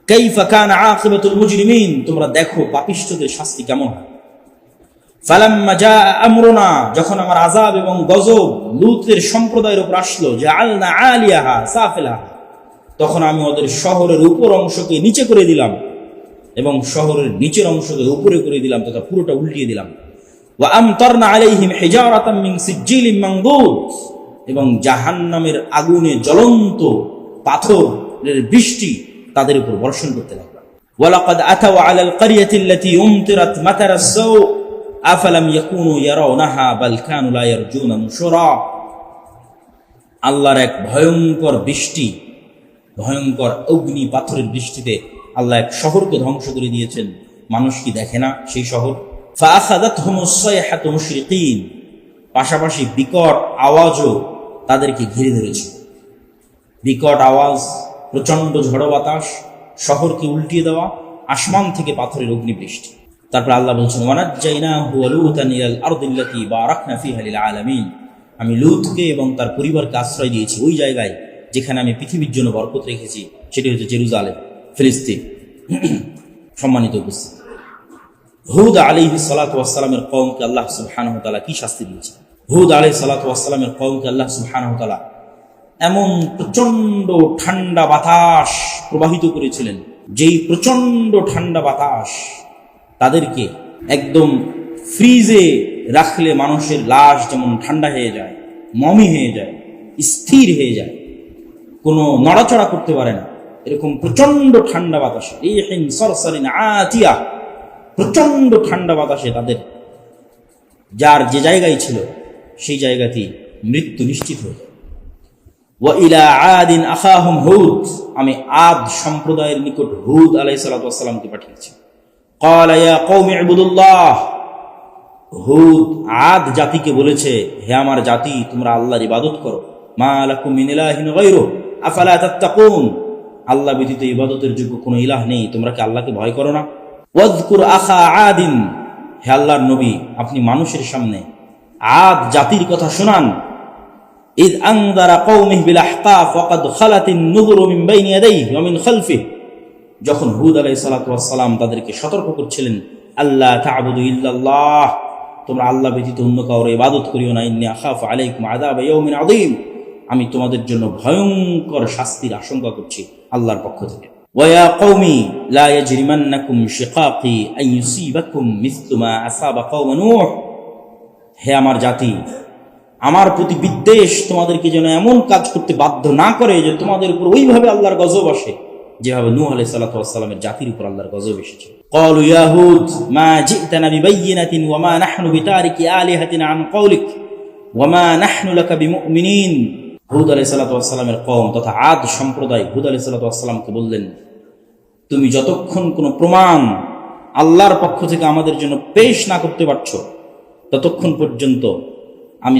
S1: কাইফা কানা আকিবাতুল মুজরিমিন, তোমরা দেখো পাপিষ্ঠদের শাস্তি কেমন হয়। ফালাম্মা জাআ আমরুনা, যখন আমার আযাব এবং গজব লূতের সম্প্রদায়ের উপর আসলো, জাআলনা আলিয়াহা সাফিলাহা, তখন আমি ওদের শহরের উপর অংশকে নিচে করে দিলাম এবং শহরের নিচের অংশকে উপরে করে দিলাম তথা পুরোটা উল্টিয়ে দিলাম। ওয়া আমতারনা আলাইহিম হিজারাতাম মিন সিজ্জিলিম মানদুদ, এবং জাহান্নামের আগুনে জ্বলন্ত পাথরের বৃষ্টি তাদের উপর বর্ষণ করতে লাগলাম। ওয়ালাকাদ আতাউ আলাল ক্বরিয়াতিল্লাতী উমতিরাত মাতারাস সাউ আফালাম ইয়াকুনু ইয়ারাউনাহা বাল কানু লা ইয়ারজুনা নুশুরা। আল্লাহর এক ভয়ঙ্কর বৃষ্টি, ভয়ঙ্কর অগ্নি পাথরের বৃষ্টিতে আল্লাহ এক শহরকে ধ্বংস করে দিয়েছেন। মানুষ কি দেখে না সেই শহর? ফাআখাযাতহুমুস সাইহাতু মুশরিকিন, পাশাপাশি বিকট আওয়াজও তাদেরকে ঘিরে ধরেছে। বিকট আওয়াজ, প্রচন্ড ঝড়ো বাতাস, শহরকে উল্টিয়ে দেওয়া, আসমান থেকে পাথরের অগ্নিবৃষ্টি। তারপর আল্লাহ বলছেন ওয়ানাজ্জাইনাহু ওয়া লূতান ইলাল আরদিল্লাতী বারাকনা ফিহা লিল আলামিন, আমি লূতকে এবং তার পরিবারকে আশ্রয় দিয়েছি ওই জায়গায় যেখানে আমি পৃথিবীর জন্য বরকত রেখেছি, সেটি হচ্ছে জেরুজালেম, ফিলিস্তিন। সম্মানিত উপস্থিতি, হুদ আলাইহিস সালাতু ওয়াস সালামের কওমকে আল্লাহ সুবহানাহু ওয়া তাআলা কি শাস্তি দিয়েছেন? হুদ আলাইহিস সালাতু ওয়াস সালামের কওমকে আল্লাহ সুবহানাহু ওয়া তাআলা এমন প্রচন্ড ঠান্ডা বাতাস প্রবাহিত করেছিলেন, যেই প্রচন্ড ঠান্ডা বাতাস তাদেরকে একদম ফ্রিজে রাখলে মানুষের লাশ যেমন ঠান্ডা হয়ে যায়, মমি হয়ে যায়, স্থির হয়ে যায়, কোনো নড়াচড়া করতে পারে না, এরকম প্রচন্ড ঠান্ডা বাতাসে, রিহিন সরসরিন আতিয়া, প্রচন্ড ঠান্ডা বাতাসে তাদের যার যে জায়গায় ছিল সেই জায়গাতেই মৃত্যু নিশ্চিত হয়ে যায়। ওয়া ইলা আদিন আখাহুম হুদ, আমি আদ সম্প্রদায়ের নিকট হুদ আলাইহিস সালাতু ওয়াস সালামকে পাঠিয়েছি। ক্বালা ইয়া কওমি ইবুদুল্লাহ, হুদ আদ জাতিকে বলেছে, হে আমার জাতি, তোমরা আল্লাহর ইবাদত করো। মা লাকুম মিন ইলাহিন গায়রু আফালা তাত্তাকুন, আল্লাহ ব্যতীত ইবাদতের যোগ্য কোনো ইলাহ নেই, তোমরা কি আল্লাহকে ভয় করো না? ওয়াযকুর আখা আদিন, হে আল্লাহর নবী, আপনি মানুষের সামনে আদ জাতির কথা শোনান। ইদ আনযারা কওমিহি বিল আহকাফ ওয়া ক্বাদ খালাতিন নুযুরু মিন বাইনি ইয়াদাইহি ওয়া মিন খালফিহি, যখন হুদ আলাইহিস সালাতু ওয়াস সালাম তাদেরকে সতর্ক করছিলেন, আল্লাহ তা'বুদু ইল্লাল্লাহ, তোমরা আল্লাহ ব্যতীত অন্য কাউকে ইবাদত করিও না। ইন্নী আখাফু আলাইকুম আযাবা ইয়াউমিন আযীম, আমি তোমাদের জন্য ভয়ঙ্কর শাস্তির আশঙ্কা করছি আল্লাহর পক্ষ থেকে। ওয়া ইয়া কওমি লা ইয়াজরিমান্নাকুম শিকাকি আন ইউসিবাকুম মিসলু মা আসাবা কওম নূহ, হে আমার জাতি, আমার প্রতি বিদ্বেষ তোমাদেরকে যেন এমন কাজ করতে বাধ্য না করে যে তোমাদের উপর ওইভাবে আল্লাহর গজব আসে যেভাবে নূহ আলাইহিস সালাতু ওয়াস সালামের জাতির উপর আল্লাহর গজব এসেছে। ক্বালু ইয়া হুদ মা জি'তানা বিবাইয়িনাতিন ওয়া মা নাহনু বিতারিকি আলিহাতিনা আন কওলিক ওয়া মা নাহনু লাকা বিমুমিনিন। হুদ আলাইহিস সালাতু ওয়াস সালামের কওম তথা আদ সম্প্রদায় হুদ আলাইহিস সালাতু ওয়াস সালামকে বললেন, তুমি যতক্ষণ কোনো প্রমাণ আল্লাহর পক্ষ থেকে আমাদের জন্য পেশ না করতে পারছো ততক্ষণ পর্যন্ত আমি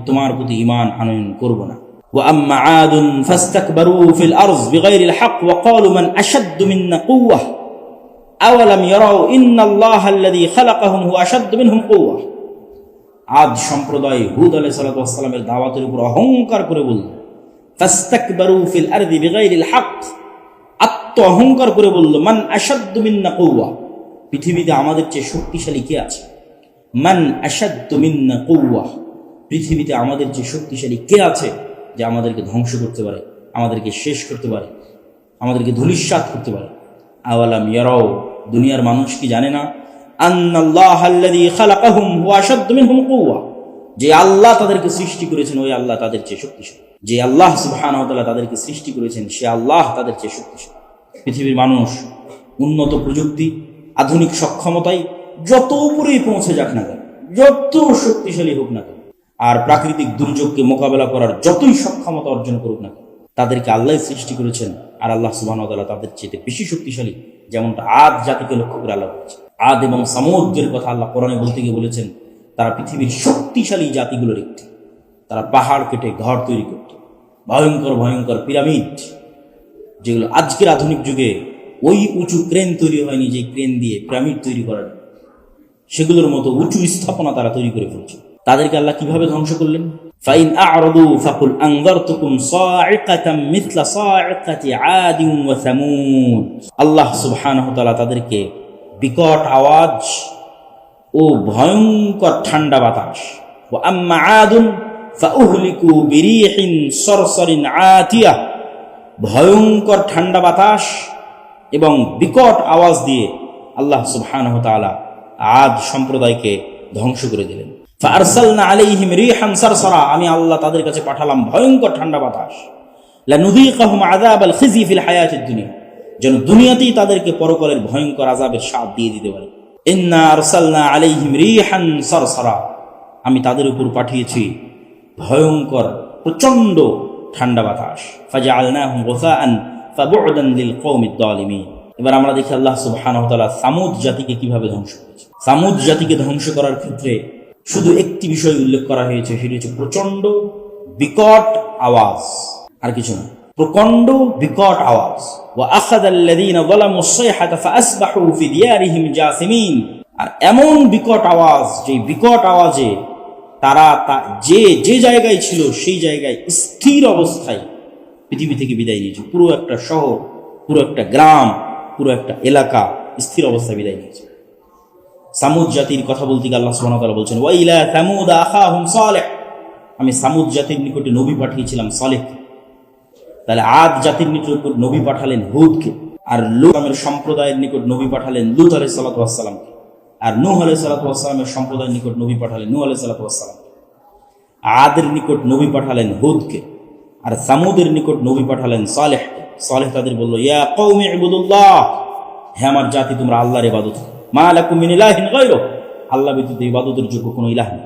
S1: তোমার প্রতি ঈমান আনয়ন করব না। ওয়া আম্মা আদুন ফাস্তাকবারু ফিল আরজ বিগাইরিল হক ওয়া ক্বালু মান আশাদ্দু মিন্না কুওয়া আওয়ালাম ইয়ারাউ ইন্নাল্লাহা আল্লাযী খালাকাহুম হুয়া আশাদ্দু মিনহুম কুওয়া। আদ সম্প্রদায় হুদ আলাইহিস সালাতু ওয়াস সালামের দাওয়াতের উপর অহংকার করে বলল, ফাস্তাকবারু ফিল আরদি বিগাইরিল হক, আত্ম অহংকার করে বলল, মান আশাদ্দু মিন্না কুওয়া, পৃথিবীতে আমাদের চেয়ে শক্তিশালী কে আছে? মান আশাদ্দু মিন্না কুওয়া, পৃথিবীতে আমাদের চেয়ে শক্তিশালী কে আছে যে আমাদেরকে ধ্বংস করতে পারে, আমাদেরকে শেষ করতে পারে, আমাদেরকে ধূলিসাৎ করতে পারে। আওয়ালাম ইয়ারাউ, দুনিয়ার মানুষ কি জানে না, আন্নাল্লাহা আল্লাযী খালাকাহুম হুয়া আশাদ্দু মিনহুম কুওয়া, যে আল্লাহ তাদেরকে সৃষ্টি করেছেন ওই আল্লাহ তাদের চেয়ে শক্তিশালী। যে আল্লাহ সুবহানাহু ওয়া তাআলা তাদেরকে সৃষ্টি করেছেন সে আল্লাহ তাদের চেয়ে শক্তিশালী। পৃথিবীর মানুষ উন্নত প্রযুক্তি, আধুনিক সক্ষমতায় যত উপরেই পৌঁছে যাক না কেন, যত শক্তিশালী হোক না কেন, আর প্রাকৃতিক দুর্যোগকে মোকাবেলা করার যতই সক্ষমতা অর্জন করুক না কেন, তাদেরকে আল্লাহ সৃষ্টি করেছেন আর আল্লাহ সুবহানাহু ওয়া তাআলা তাদের চেয়ে বেশি শক্তিশালী। যেমনটা আদ জাতিকে লক্ষ্য করে আল্লাহ বলেছেন। আদ এবং সামুদের কথা আল্লাহ কোরআনে বলতে গিয়ে বলেছেন, তারা পৃথিবীর শক্তিশালী জাতিগুলোর একটি। তারা পাহাড় কেটে ঘর তৈরি করত, ভয়ঙ্কর ভয়ঙ্কর পিরামিড, যেগুলো আজকের আধুনিক যুগে ওই উঁচু ক্রেন তৈরি হয়নি যে ক্রেন দিয়ে পিরামিড তৈরি করার, সেগুলোর মতো উঁচু স্থাপনা তারা তৈরি করে ফেলছে। তাদেরকে আল্লাহ কিভাবে ধ্বংস করলেন? ফাইন আ'রাদু ফাকুল আনযারতুকুম সা'iকাতাম মিথলা সা'iকাতি আদিন ওয়া সামুদ। আল্লাহ সুবহানাহু ওয়া তাআলা তাদেরকে বিকট আওয়াজ ও ভয়ঙ্কর ঠান্ডা বাতাস, ওয়া আম্মা আদুন ফাউহলিকু বিরিহিন সরসরিন আতিয়া, ভয়ঙ্কর ঠান্ডা বাতাস এবং বিকট আওয়াজ দিয়ে আল্লাহ সুবহানাহু ওয়া তাআলা আদ সম্প্রদায়কে ধ্বংস করে দিলেন। ফারসালনা আলাইহিম রিহান সারসারা, আমি আল্লাহ তাদের কাছে পাঠালাম ভয়ঙ্কর ঠান্ডা বাতাস। লানুযীকাহুম আযাবাল খিজি ফিল হায়াতিদ দুনিয়া, যেন দুনিয়াতেই তাদেরকে পরকালের ভয়ঙ্কর আযাবের স্বাদ দিয়ে দিতে পারে। ইন্না আরসালনা আলাইহিম রিহান সারসারা, আমি তাদের উপর পাঠিয়েছি ভয়ঙ্কর প্রচন্ড ঠান্ডা বাতাস। ফাজআলনাহুম গুসাআন ফাবু'দান লিল কওমিদ যালিমিন। এবার আমরা দেখি আল্লাহ সুবহানাহু ওয়া তাআলা সামুদ জাতিকে কিভাবে ধ্বংস করেছে। সামুদ জাতিকে ধ্বংস করার ক্ষেত্রে শুধু একটি বিষয় উল্লেখ করা হয়েছে, সেটি হচ্ছে প্রচন্ড বিকট আওয়াজ, আর কিছু না। প্রচন্ড বিকট আওয়াজ। ওয়া আখাযাল্লাযীনা যালামুস সাইহাতা ফাআসবাহু ফি দিয়ারিহিম জাসিমিন, আর এমন বিকট আওয়াজ, যে বিকট আওয়াজে তারা যে জায়গায় ছিল সেই জায়গায় স্থির অবস্থায় পৃথিবী থেকে বিদায় নিয়েছে। পুরো একটা শহর, পুরো একটা গ্রাম, পুরো একটা এলাকা স্থির অবস্থায় বিদায় নিয়েছে। সামুদ জাতির কথা বলতে গিয়ে আল্লাহ সুবহানাহু ওয়া তাআলা বলছেন, ওয়া ইলা সামুদ আখাহুম সালেহ, আমি সামুদ জাতির নিকটে নবী পাঠিয়েছিলাম সালেহকে। তাহলে আদ জাতির নিকট নবী পাঠালেন হুদকে, আর লূতের সম্প্রদায়ের নিকট নবী পাঠালেন লূত আলাইহিস সালাতু ওয়াস সালামকে, আর নূহ আলাইহিস সালাতু ওয়াস সালামের সম্প্রদায়ের নিকট নবী পাঠালেন নূহ আলাইহিস সালাতু ওয়াস সালামকে। আদের নিকট নবী পাঠালেন হুদকে, আর সামুদের নিকট নবী পাঠালেন সালেহকে। সালেহ তাদের বলল, ইয়া কওমি ইবুদুল্লাহ, হে আমার জাতি, তোমরা আল্লাহর ইবাদত করো। মা লাকুম মিন ইলাহিন গায়রুহু, আল্লাহ ব্যতীত ইবাদতের যোগ্য কোনো ইলাহ নেই।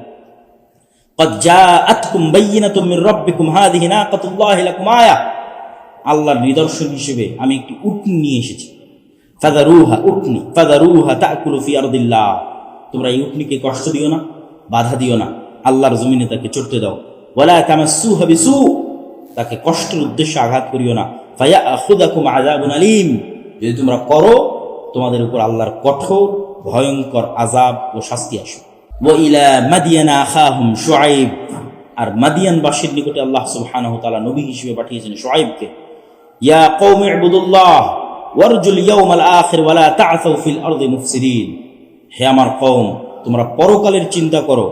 S1: ক্বাদ জাআতকুম বায়্যিনাতুম মির রাব্বিকুম হাযিহি নাকাতুল্লাহি লাকুম আয়া, আল্লাহর নিদর্শন হিসেবে আমি একটি উটনি নিয়ে এসেছি। ফাযারুহা তাকুলু ফি আরদিল্লাহ, তোমরা এই উটনিকে কষ্ট দিও না, বাধা দিও না, আল্লাহর জমিনে তাকে চড়তে দাও। ওয়ালা তামাসসুহা বিসু, তাকে কষ্টের উদ্দেশ্যে আঘাত করিও না। ফায়াখুযাকুম আযাবুন আলীম, যদি তোমরা করো তোমাদের উপর আল্লাহর কঠোর ভয়ঙ্কর আযাব ও শাস্তি আসবে। ওয়া ইলা মাদিয়ানা আখাহুম শুআইব, আর মাদিয়ানবাসীর নিকটে আল্লাহ সুবহানাহু ওয়া তাআলা নবী হিসেবে পাঠিয়েছেন শুআইবকে। ইয়া কওমি ইবুদুল্লাহ ওয়ারজুল ইয়াউমাল আখির ওয়া লা তা'সাউ ফিল আরদি মুফসিদিন, হে আমার কওম, তোমরা পরকালের চিন্তা করো।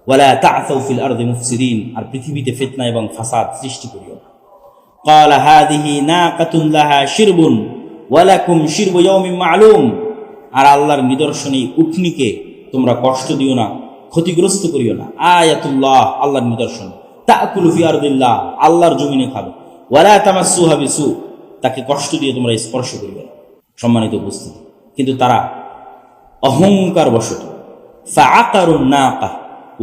S1: ওয়া লা তা'সাউ ফিল আরদি মুফসিদিন, আর পৃথিবীতে ফিতনা এবং ফাসাদ সৃষ্টি করিও না। ক্বালা হাযিহি নাকাতুন লাহা শিরবুন ওয়া লাকুম শিরবু ইয়াউমিন মা'লুম, আর আল্লাহর নিদর্শনে উটনিকে তোমরা কষ্ট দিও না, ক্ষতিগ্রস্ত করিও না। আয়াতুল্লাহ, আল্লাহর নিদর্শন। তাকুলু ফি আরদিল্লাহ, আল্লাহর জমিনে খাবে। ওয়ালা তামাসসুহা বিসু, তাকে কষ্ট দিয়ে তোমরা স্পর্শ করিবে না। সম্মানিত উপস্থিতি, কিন্তু তারা অহংকার বশত ফাআকারুন নাকা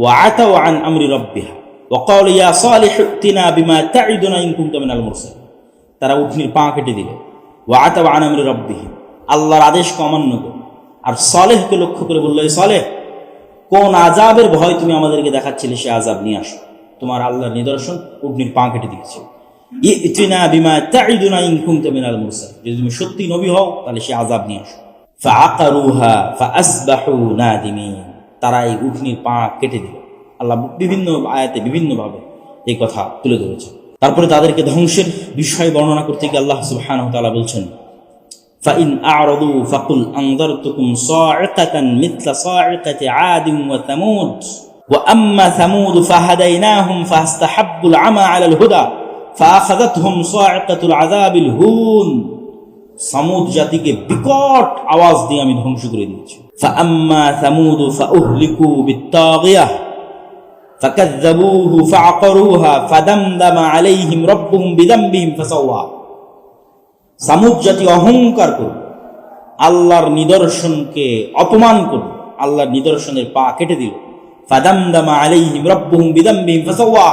S1: ওয়া আতাউ আন আমরি রাব্বিহা ওয়া ক্বালু ইয়া সালিহু ইতিনা বিমা তা'ইদুনা ইন কুনতা মিনাল মুরসালিন, তারা উটনির পা কেটে দিল। ওয়া আতাউ আন আমরি রাব্বিহিম, আল্লাহর আদেশকে অমান্য করে। আর সালেহকে লক্ষ্য করে বলল, এই সালেহ, কোন আযাবের ভয় তুমি আমাদেরকে দেখাচ্ছিলে, সে আযাব নিয়ে আসো। তোমার আল্লাহর নিদর্শন উটনির পা কেটে দিয়েছে। ইতিনা বিমা তা'ইদুনা ইন কুনতা মিনাল মুরসালিন, যদি তুমি সত্যি নবী হও তাহলে সে আযাব নিয়ে আসো। ফাআকারুহা ফাআসবাহু নাদিমিন, তারা এই উটনির পা কেটে দিল। আল্লাহ বিভিন্ন আয়াতে বিভিন্নভাবে এই কথা তুলে ধরেছে। তারপরে তাদেরকে ধ্বংসের বিষয় বর্ণনা করতে গিয়ে আল্লাহ সুবহানাহু ওয়া তাআলা বলছেন, ফাইন আ'রাদু ফাকুল আনযারতুকুম সা'iকাতান মিথলা সা'iকাতি আদিন ওয়া সামুদ ওয়া আম্মা সামুদ ফাহাদাইনাহুম ফাস্তাহাব্বুল আমা আলাল হুদা ফাআখাযাতহুম সা'iকাতুল আযাবিল হুন। সামুদ জাতিকে বিকট আওয়াজ দিয়ে আমি ধ্বংস করে দিয়েছি। ফাআম্মা সামুদ ফাউহলিকু বিত্তাগিয়াহ ফাকাযযাবুহু ফাআকারুহা ফাদামদামা আলাইহিম রাব্বুহুম বিযামবিহিম ফাসাওয়া। সামুদ জাতি অহংকার করল, আল্লাহর নিদর্শনকে অপমান করল, আল্লাহর নিদর্শনের পা কেটে দিল। ফাদামদামা আলাইহিম রাব্বুহুম বিযামবিহিম ফাসাওয়া,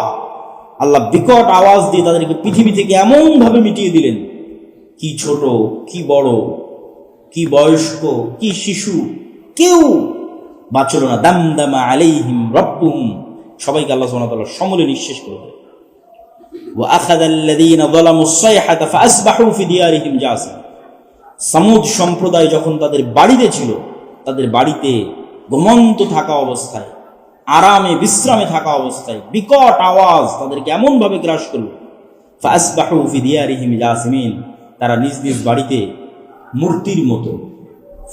S1: আল্লাহ বিকট আওয়াজ দিয়ে তাদেরকে পৃথিবী থেকে এমন ভাবে মিটিয়ে দিলেন, কি ছোট, কি বড়, কি বয়স্ক, কি শিশু, কেউ বাঁচল না। দামদামা আলাইহিম রাব্বুহুম, সবাইকে আল্লাহ সুবহানাহু ওয়া তাআলা সমূলে নিঃশেষ করে দেয়। ওয়া আখাযাল্লাযীনা যালামুস সাইহাতা ফাআসবাহু ফি দিয়ারিহিম জাসিমিন, সামুদ সম্প্রদায় যখন তাদের বাড়িতে ছিল, তাদের বাড়িতে ঘুমন্ত থাকা অবস্থায়, আরামে বিশ্রামে থাকা অবস্থায় বিকট আওয়াজ তাদেরকে এমন ভাবে গ্রাস করল, ফাসবাহু ফি দিয়ারিহিম জাসিমিন, তারা নিজ নিজ বাড়িতে মূর্তির মতো,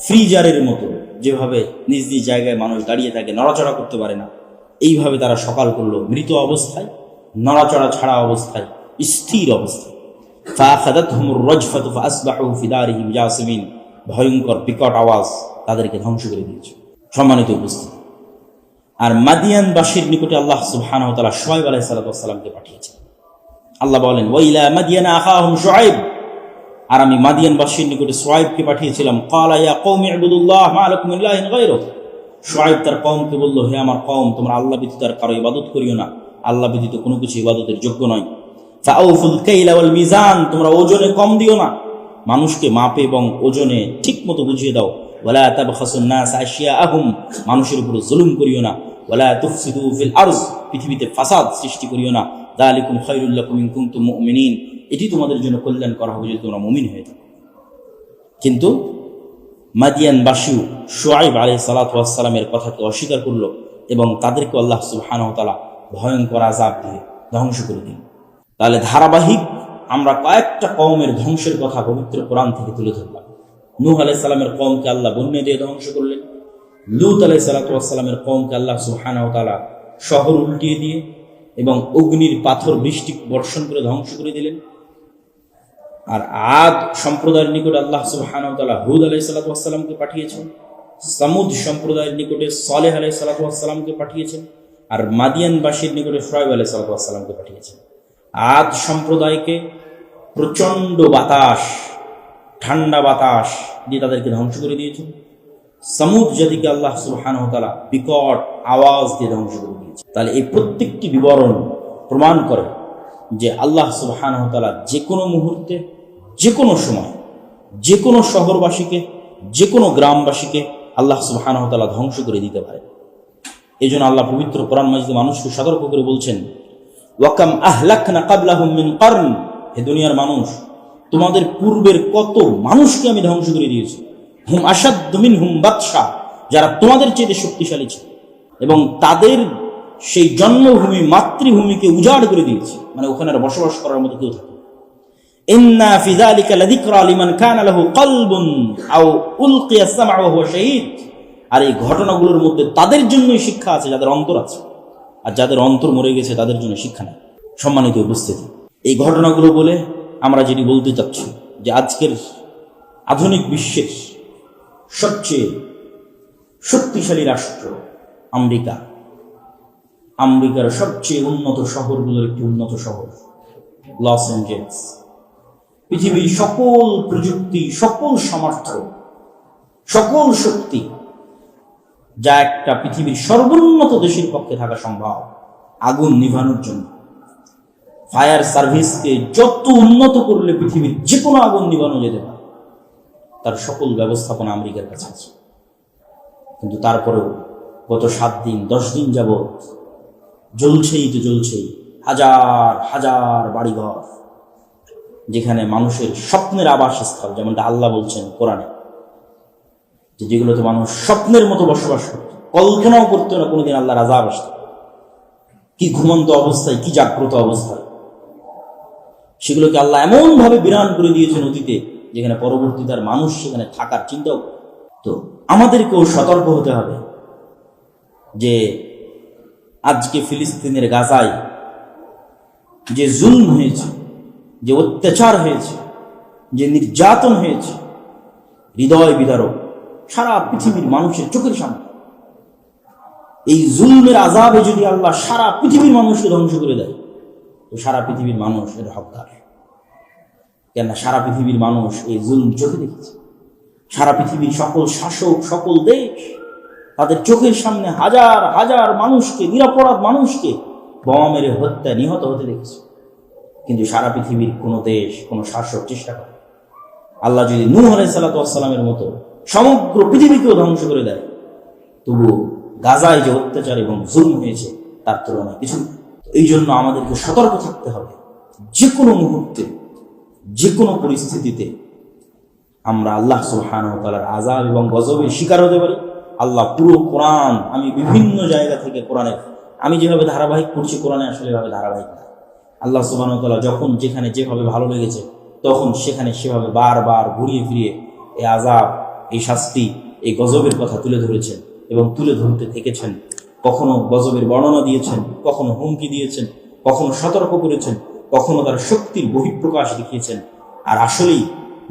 S1: ফ্রিজারের মতো, যেভাবে নিজ নিজ জায়গায় মানুষ দাঁড়িয়ে থাকে, নড়াচড়া করতে পারে না, এইভাবে তারা সকাল করলো, মৃত অবস্থায়, নড়াচড়া ছাড়া অবস্থায়, স্থির অবস্থায়। ফাআখাযাতহুমুর রাজফাতু ফাসবাহু ফি দারিহিম জাসিমিন, ভয়ঙ্কর বিকট আওয়াজ তাদেরকে ধ্বংস করে দিয়েছে। সম্মানিত উপস্থিতি, আর মাদিয়ানবাসীর নিকটে আল্লাহ সুবহানাহু ওয়া তাআলা শুআয়ব আলাইহিস সালামকে পাঠিয়েছেন। আল্লাহ বলেন, ওয়া ইলা মাদিয়ানা আখাহুম শুআয়ব, আর আমি মাদিয়ানবাসীর নিকটে শুআয়বকে পাঠিয়েছিলাম। ক্বালা ইয়া কওমি ইবুদুল্লাহ মা লাকুম মিন ইলাহিন গায়রুহু, শুআয়ব তার কওমকে বলল, হে আমার কওম, তোমরা আল্লাহ ব্যতীত আর কারো ইবাদত করিও না, আল্লাহ ব্যতীত কোনো কিছু ইবাদতের যোগ্য নয়। ফাআউফুল কাইলা ওয়াল মিজান, তোমরা ওজনে কম দিও না, মানুষকে মাপে এবং ওজনে ঠিক মতো বুঝিয়ে দাও। ওয়ালা তাবখাসুন নাস আশিয়াআহুম, মানুষের উপর জুলুম করিও না। ওয়ালা তুফসিদু ফিল আরজ, পৃথিবীতে ফাসাদ সৃষ্টি করিও না। যালিকুম খায়রুল লাকুম ইন কুনতুম মুমিনিন, এটি তোমাদের জন্য কল্যাণ করা হবে যদি তোমরা মুমিন হয়ে থাকো। কিন্তু মাদিয়ানবাসী শুআয়ব আলাইহিস সালাতু ওয়াস সালামের কথাকে অস্বীকার করলো এবং তাদেরকে আল্লাহ সুবহানাহু ওয়া তাআলা ভয়ঙ্কর আযাব দিয়ে ধ্বংস করে দিলেন। তাহলে ধারাবাহিক আমরা কয়েকটা কওমের ধ্বংসের কথা পবিত্র কোরআন থেকে তুলে ধরলাম। নূহ আলাইহিস সালামের কওমকে আল্লাহ বন্যা দিয়ে ধ্বংস করলেন। লূত আলাইহিস সালাতু ওয়াস সালামের কওমকে আল্লাহ সুবহানাহু ওয়া তাআলা শহর উল্টিয়ে দিয়ে এবং অগ্নির পাথর বৃষ্টি বর্ষণ করে ধ্বংস করে দিলেন। আর আদ সম্প্রদায়ের নিকটে আল্লাহ সুবহানাহু ওয়া তাআলা হুদ আলাইহিস সালাতু ওয়াস সালামকে পাঠিয়েছেন। সামুদ সম্প্রদায়ের নিকটে সালেহ আলাইহিস সালাতু ওয়াস সালামকে পাঠিয়েছেন। আর মাদিয়ানবাসীর নিকটে শুআয়ব আলাইহিস সালাতু ওয়াস সালামকে পাঠিয়েছেন। আদ সম্প্রদায়কে প্রচন্ড বাতাস, ঠান্ডা বাতাস দিয়ে তাদেরকে ধ্বংস করে দিয়েছেন। সামুদ জাতিকে আল্লাহ সুবহানাহু ওয়া তাআলা বিকট আওয়াজ দিয়ে ধ্বংস করে দিয়েছেন। তাহলে এই প্রত্যেকটি বিবরণ প্রমাণ করে যে আল্লাহ সুবহানাহু ওয়া তাআলা যে কোনো মুহূর্তে, যে কোনো সময়, যে কোনো শহরবাসীকে, যে কোনো গ্রামবাসীকে আল্লাহ সুবহানাহু ওয়া তাআলা ধ্বংস করে দিতে পারে। এই জন্য আল্লাহ পবিত্র কোরআন মাজিদে মানুষকে সতর্ক করে বলছেন, ওয়াকাম আহলাকনা ক্বাবলাহুম মিন কারন, হে দুনিয়ার মানুষ, তোমাদের পূর্বের কত মানুষকে আমি ধ্বংস করে দিয়েছি। হুম আশাদ্দু মিনহুম বাতশা, যারা তোমাদের চেয়ে শক্তিশালী ছিল এবং তাদের সেই জন্মভূমি, মাতৃভূমিকে উজাড় করে দিয়েছে, মানে ওখানে আর বসবাস করার মতো কেউ থাকে। ইন্না ফি যালিকা লাযিকরা লিমান কানা লাহু কলবুন আও উলকিয়া সামউ ওয়া হুয়া শাহীদ, আর এই ঘটনাগুলোর মধ্যে তাদের জন্যই শিক্ষা আছে যাদের অন্তর আছে, আর যাদের অন্তর মরে গেছে তাদের জন্য শিক্ষা নেই। সম্মানিত উপস্থিতি, এই ঘটনাগুলো বলে আমরা যেটি বলতে চাচ্ছি যে আজকের আধুনিক বিশ্বের সবচেয়ে শক্তিশালী রাষ্ট্র আমেরিকা, আমেরিকার সবচেয়ে উন্নত শহরগুলোর একটি উন্নত শহর লস অ্যাঞ্জেলেস, পৃথিবীর সকল প্রযুক্তি, সকল সামর্থ্য, সকল শক্তি যা একটা পৃথিবীর সর্বোন্নত দেশের পক্ষে থাকা সম্ভব আগুন নিভানোর জন্য, ফায়ার সার্ভিসকে যত উন্নত করলে পৃথিবীর যে কোনো আগুন নিভানো যেতে পারে, তার সকল ব্যবস্থাপনা আমেরিকার কাছে আছে। কিন্তু তারপরেও গত 7 দিন 10 দিন যাবৎ জ্বলছেই তো জ্বলছেই, হাজার হাজার বাড়িঘর, যেখানে মানুষের স্বপ্নের আবাসস্থল, যেমনটা আল্লাহ বলছেন কোরআনে, যেগুলোতে মানুষ স্বপ্নের মতো বসবাস করত, কল্পনাও করতো না কোনোদিন আল্লাহর আযাব আসত। কি ঘুমন্ত অবস্থায়, কি জাগ্রত অবস্থায়, সেগুলোকে আল্লাহ এমন ভাবে বিরান করে দিয়েছেন অতীতে, যেখানে পরবর্তীতে আর মানুষ সেখানে থাকার চিন্তাও। তো আমাদেরকেও সতর্ক হতে হবে যে আজকে ফিলিস্তিনের গাজায় যে জুলম হয়েছে, যে অত্যাচার হয়েছে, যে নির্যাতন হয়েছে, হৃদয় বিদারক, সারা পৃথিবীর মানুষের চোখের সামনে। এই জুলমের আযাবে যদি আল্লাহ সারা পৃথিবীর মানুষকে ধ্বংস করে দেয়, তো সারা পৃথিবীর মানুষ এর হকদার। কেন? সারা পৃথিবীর মানুষ এই জুলম চোখে দেখেছে। সারা পৃথিবীর সকল শাসক, সকল দেশ তাদের চোখের সামনে হাজার হাজার মানুষকে, নিরপরাধ মানুষকে বোমা মেরে হত্যা, নিহত হতে দেখেছে। কিন্তু সারা পৃথিবীর কোনো দেশ, কোনো শাসক চেষ্টা করে। আল্লাহ যদি নূহ আলাইহিস সালাতু ওয়াস সালামের মতো সমগ্র পৃথিবীকেও ধ্বংস করে দেয়, তবু গাজায় যে অত্যাচার এবং জুলম হয়েছে তার তুলনায় কিছু। এই জন্য আমাদেরকে সতর্ক থাকতে হবে, যে কোনো মুহূর্তে, যে কোনো পরিস্থিতিতে আমরা আল্লাহ সুবহানাহু ওয়া তাআলার আযাব এবং গজবের শিকার হতে পারি। আল্লাহ পুরো কোরআন, আমি বিভিন্ন জায়গা থেকে কোরআনের, আমি যেভাবে ধারাবাহিক পড়ছি কোরআনে আসলে এভাবে ধারাবাহিক না। আল্লাহ সুবহানাহু ওয়া তাআলা যখন যেখানে যেভাবে ভালো লেগেছে তখন সেখানে সেভাবে বারবার ঘুরিয়ে ফিরিয়ে এই আযাব, এই শাস্তি, এই গজবের কথা তুলে ধরেছেন এবং তুলে ধরতে থেকেছেন। কখনো গজবের বর্ণনা দিয়েছেন, কখনো হুমকি দিয়েছেন, কখনো সতর্ক করেছেন, কখনো তার শক্তির বহিঃপ্রকাশ দেখিয়েছেন। আর আসলেই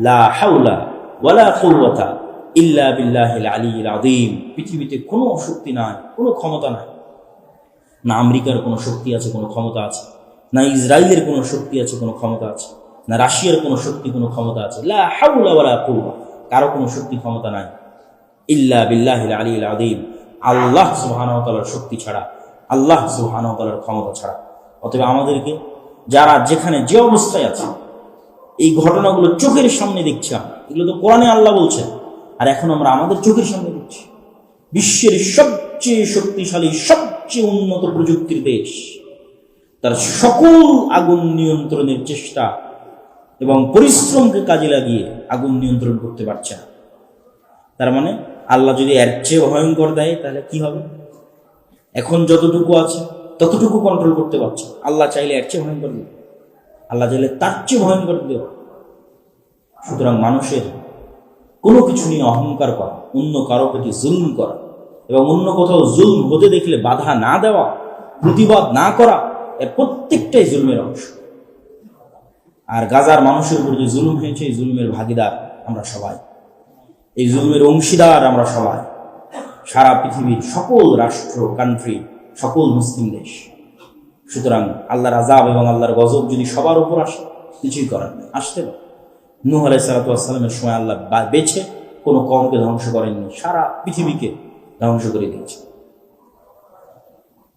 S1: লা হাওলা ওয়ালা কুওয়াতা ইল্লা বিল্লাহিল আলিয়্যিল আযীম, পৃথিবীতে কোনো শক্তি নাই, কোনো ক্ষমতা নাই। না আমেরিকার কোনো শক্তি আছে, কোনো ক্ষমতা আছে, না ইসরায়েলের কোনো শক্তি আছে, কোনো ক্ষমতা আছে, না রাশিয়ার কোনো শক্তি, কোনো ক্ষমতা আছে। লা হাওলা ওয়ালা কুওয়া, কারো কোনো শক্তি ক্ষমতা নাই ইল্লা বিল্লাহিল আলিয়্যিল আযীম, আল্লাহ সুবহানাহু ওয়া তাআলার শক্তি ছাড়া, আল্লাহ সুবহানাহু ওয়া তাআলার ক্ষমতা ছাড়া। অতএব আমাদেরকে যারা যেখানে যে অবস্থায় আছে, এই ঘটনাগুলো চোখের সামনে দেখছি, এগুলো তো কোরআনে আল্লাহ বলছেন, আর এখন আমরা আমাদের চোখের সামনে দেখছি। বিশ্বের সবচেয়ে শক্তিশালী, সবচেয়ে উন্নত প্রযুক্তির দেশ তার সকল আগুন নিয়ন্ত্রণের চেষ্টা এবং পরিশ্রমকে কাজে লাগিয়ে আগুন নিয়ন্ত্রণ করতে পারছে না। তার মানে আল্লাহ যদি এর চেয়ে ভয়ঙ্কর দেয় তাহলে কি হবে? এখন যতটুকু আছে ততটুকু কন্ট্রোল করতে পারছে, আল্লাহ চাইলে এর চেয়ে ভয়ঙ্কর দেবে, আল্লাহ চাইলে তার চেয়ে ভয়ঙ্কর দেবে। সুতরাং মানুষের কোনো কিছু নিয়ে অহংকার করা, অন্য কারো প্রতি জুলম করা এবং অন্য কোথাও জুলম হতে দেখলে বাধা না দেওয়া, প্রতিবাদ না করা, এর প্রত্যেকটাই জুলমের অংশ। আর গাজার মানুষের উপর যে জুলুম হয়েছে, এই জুলমের ভাগিদার আমরা সবাই, এই জুলমের অংশীদার আমরা সবাই, সারা পৃথিবীর সকল রাষ্ট্র, কান্ট্রি, সকল মুসলিম দেশ। সুতরাং আল্লাহর আযাব এবং আল্লাহর গজব যদি সবার উপর আসে, কিছুই করার নেই, আসতে পারে। নূহ আলাইহিস সালাতু ওয়াস সালামের সময় আল্লাহ বেছে কোনো কওমকে ধ্বংস করেননি, সারা পৃথিবীকে ধ্বংস করে দিয়েছে।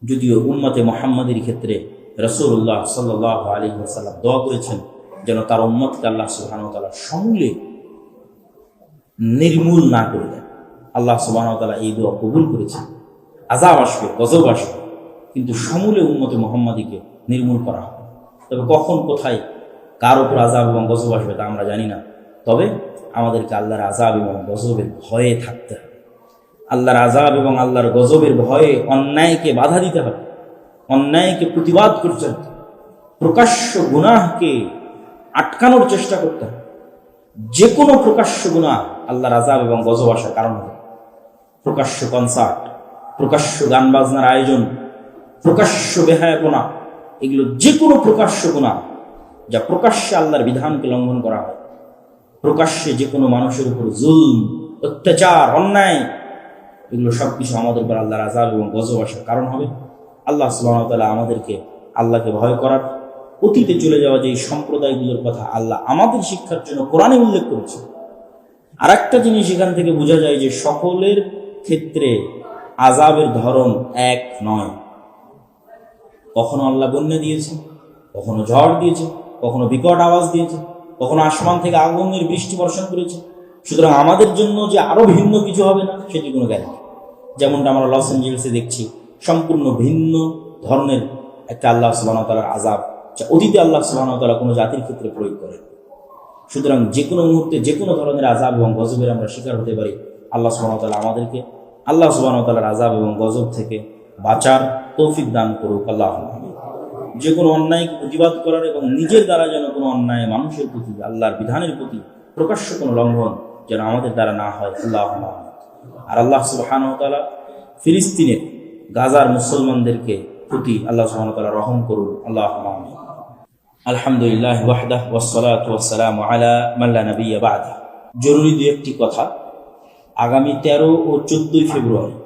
S1: যদিও উম্মতে মুহাম্মাদের ক্ষেত্রে রাসূলুল্লাহ সাল্লাল্লাহু আলাইহি ওয়াসাল্লাম দোয়া করেছেন যেন তার উম্মতকে আল্লাহ সুবহানাহু ওয়া তাআলা সমূলে নির্মূল না করে দেন। আল্লাহ সুবহানাহু ওয়া তাআলা এই দোয়া কবুল করেছেন। আযাব আসবে, গজব আসবে, কিন্তু সমূলে উম্মতে মুহাম্মাদীকে নির্মূল করা হবে। তবে কখন, কোথায়, কার উপর আযাব এবং গজব আসবে তা আমরা জানি না। তবে আমাদেরকে আল্লাহর আযাব এবং গজবের ভয়ে থাকতে হবে। আল্লাহর আযাব এবং আল্লাহর গজবের ভয়ে অন্যায়কে বাধা দিতে হবে, অন্যায়কে প্রতিবাদ করতে হবে, প্রকাশ্য গুনাহকে আটকানোর চেষ্টা করতে হবে। যে কোনো প্রকাশ্য গুনাহ আল্লাহর আযাব এবং গজব আসার কারণ হবে। প্রকাশ্য কনসার্ট, প্রকাশ্য গান বাজনার আয়োজন, প্রকাশ্য বেহায়াপনা, এগুলো যে কোনো প্রকাশ্য গুনাহ যা প্রকাশ্যে আল্লাহর বিধানকে লঙ্ঘন করা হয়, প্রকাশ্যে যে কোনো মানুষের উপর জুলম, অত্যাচার, অন্যায়, এগুলো সবকিছু আমাদের উপর আল্লাহর আযাব এবং গজব আসার কারণ হবে। আল্লাহ সুবহানাহু ওয়া তাআলা আমাদেরকে আল্লাহকে ভয় করার, অতীতে চলে যাওয়া যে সম্প্রদায়গুলোর কথা আল্লাহ আমাদের শিক্ষার জন্য কোরআনে উল্লেখ করেছে। আর একটা জিনিস এখান থেকে বোঝা যায় যে সকলের ক্ষেত্রে আযাবের ধরন এক নয়। কখনো আল্লাহ বন্যা দিয়েছে, কখনো ঝড় দিয়েছে, কখনো বিকট আওয়াজ দিয়েছে, কখনো আসমান থেকে আগুনের বৃষ্টি বর্ষণ করেছে। সুতরাং আমাদের জন্য যে আরো ভিন্ন কিছু হবে না সেটি কোনো গ্যারান্টি। যেমনটা আমরা লস এঞ্জেলসে দেখছি, সম্পূর্ণ ভিন্ন ধরনের একটা আল্লাহ সুবহানাহু ওয়া তাআলার আযাব, যা অতীতে আল্লাহ সুবহানাহু ওয়া তাআলা কোনো জাতির ক্ষেত্রে প্রয়োগ করেন। সুতরাং যে কোনো মুহূর্তে যে কোনো ধরনের আযাব এবং গজবের আমরা শিকার হতে পারি। আল্লাহ সুবহানাহু ওয়া তাআলা আমাদেরকে আল্লাহ সুবহানাহু ওয়া তাআলার আযাব এবং গজব থেকে বাঁচার তৌফিক দান করুক। আল্লাহুম্মা আমিন। যে কোনো অন্যায়কে প্রতিবাদ করার এবং নিজের দ্বারা যেন কোনো অন্যায় মানুষের প্রতি, আল্লাহর বিধানের প্রতি প্রকাশ্য কোনো লঙ্ঘন যেন আমাদের দ্বারা না হয়। আল্লাহুম্মা আমিন। আর আল্লাহ সুবহানাহু ওয়া তাআলা ফিলিস্তিনের গাজার মুসলমানদেরকে প্রতি আল্লাহ সুবহানাহু ওয়া তাআলা রহম করুন। আল্লাহুম্মা আমিন। আলহামদুলিল্লাহ ওয়াহদাহ ওয়াসসালাতু ওয়াসসালামু আলা মান লা নাবিয়্যা বা'দা। জরুরি দুই একটি কথা। আগামী 13 ও 14 ফেব্রুয়ারি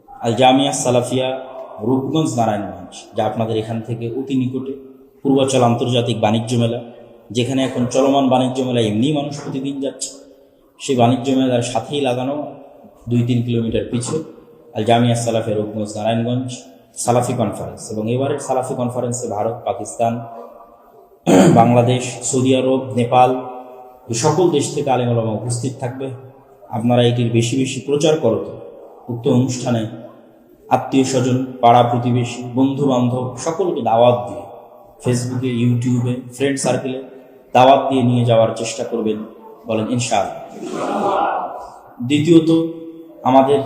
S1: আল জামিয়া সালাফিয়া রূপগঞ্জ নারায়ণগঞ্জ, যা আপনাদের এখান থেকে অতি নিকটে, পূর্বাচল আন্তর্জাতিক বাণিজ্য মেলা, যেখানে এখন চলমান বাণিজ্য মেলা এমনি মানুষ প্রতিদিন যাচ্ছে, সেই বাণিজ্য মেলার সাথেই লাগানো 2-3 কিলোমিটার পিছে আল জামিয়া সালাফিয়া রূপগঞ্জ নারায়ণগঞ্জ সালাফি কনফারেন্স। এবং এবারের সালাফি কনফারেন্সে ভারত, পাকিস্তান, বাংলাদেশ, সৌদি আরব, নেপাল, এই সকল দেশ থেকে আলেম ওলামা উপস্থিত থাকবে। আপনারা এটির বেশি বেশি প্রচার করত। উক্ত অনুষ্ঠানে আত্মীয় স্বজন, পাড়া প্রতিবেশী, বন্ধু বান্ধব সকলকে দাওয়াত দিয়ে, ফেসবুকে, ইউটিউবে, ফ্রেন্ড সার্কেলে দাওয়াত দিয়ে নিয়ে যাওয়ার চেষ্টা করবেন। বলেন ইনশাআল্লাহ। দ্বিতীয়ত, আমাদের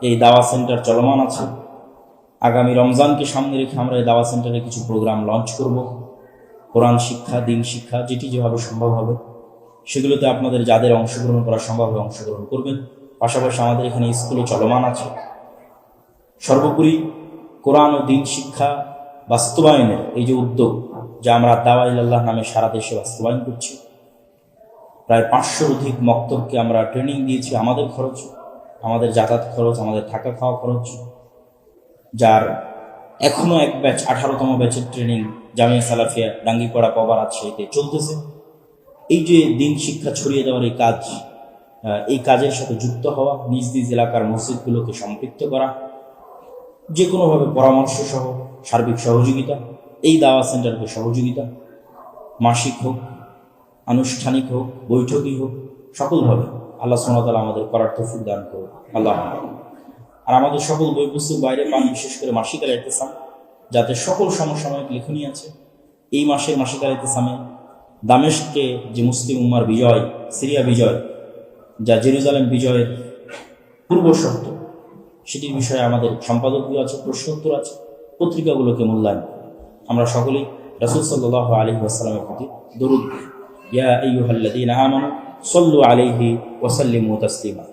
S1: এই দাওয়া সেন্টার চলমান আছে। আগামী রমজানকে সামনে রেখে আমরা এই দাওয়া সেন্টারে কিছু প্রোগ্রাম লঞ্চ করব। কোরআন শিক্ষা, দিন শিক্ষা, যেটি যেভাবে সম্ভব হবে সেগুলোতে আপনাদের যাদের অংশগ্রহণ করা সম্ভব হবে অংশগ্রহণ করবেন। পাশাপাশি আমাদের এখানে স্কুলও চলমান আছে। সর্বোপরি কোরআন ও দিন শিক্ষা বাস্তবায়নের এই যে উদ্যোগ, যা আমরা দাওয়া ইলাল্লাহ নামে সারা দেশে বাস্তবায়ন করছি, প্রায় 500-র অধিক মক্তবকে আমরা ট্রেনিং দিয়েছি আমাদের খরচ, আমাদের যাতায়াত খরচ, আমাদের থাকা খাওয়া খরচ, যার এখনো এক ব্যাচ 18তম ব্যাচের ট্রেনিং জামিয়া সালাফিয়া ডাঙ্গিপাড়া পবা রাজশাহীতে চলতেছে। এই যে দিন শিক্ষা ছড়িয়ে দেওয়ার এই কাজের সাথে যুক্ত হওয়া, নিজ নিজ এলাকার মসজিদগুলোকে সম্পৃক্ত করা, যে কোনোভাবে পরামর্শ সহ সার্বিক সহযোগিতা, এই দাওয়া সেন্টারকে সহযোগিতা, মাসিক হোক, আনুষ্ঠানিক হোক, বৈঠকই হোক, সকলভাবে আল্লাহ সুবহানাহু ওয়া তাআলা আমাদের করার তৌফিক দান করুন। আল্লাহ। আর আমাদের সকল বই পুস্তক বাইরে পান, বিশেষ করে মাসিকাল ইতিসাম, যাতে সকল সমসাময়িক লেখনী আছে। এই মাসের মাসিকাল ইতিসামে দামেস্কে যে মুসলিম উম্মার বিজয়, সিরিয়া বিজয়, যা জেরুজালেম বিজয়ের পূর্ব শর্ত, সেটির বিষয়ে আমাদের সম্পাদকীয় আছে, প্রশ্নোত্তর আছে, পত্রিকাগুলোকে মূল্যায়ন। আমরা সকলেই রাসূল সাল্লাল্লাহু আলাইহি ওয়াসাল্লামের প্রতি দরুদ, ইয়া আইয়ুহাল্লাযীনা আমানু সাল্লু আলাইহি ওয়া সাল্লিমু তাসলিমা।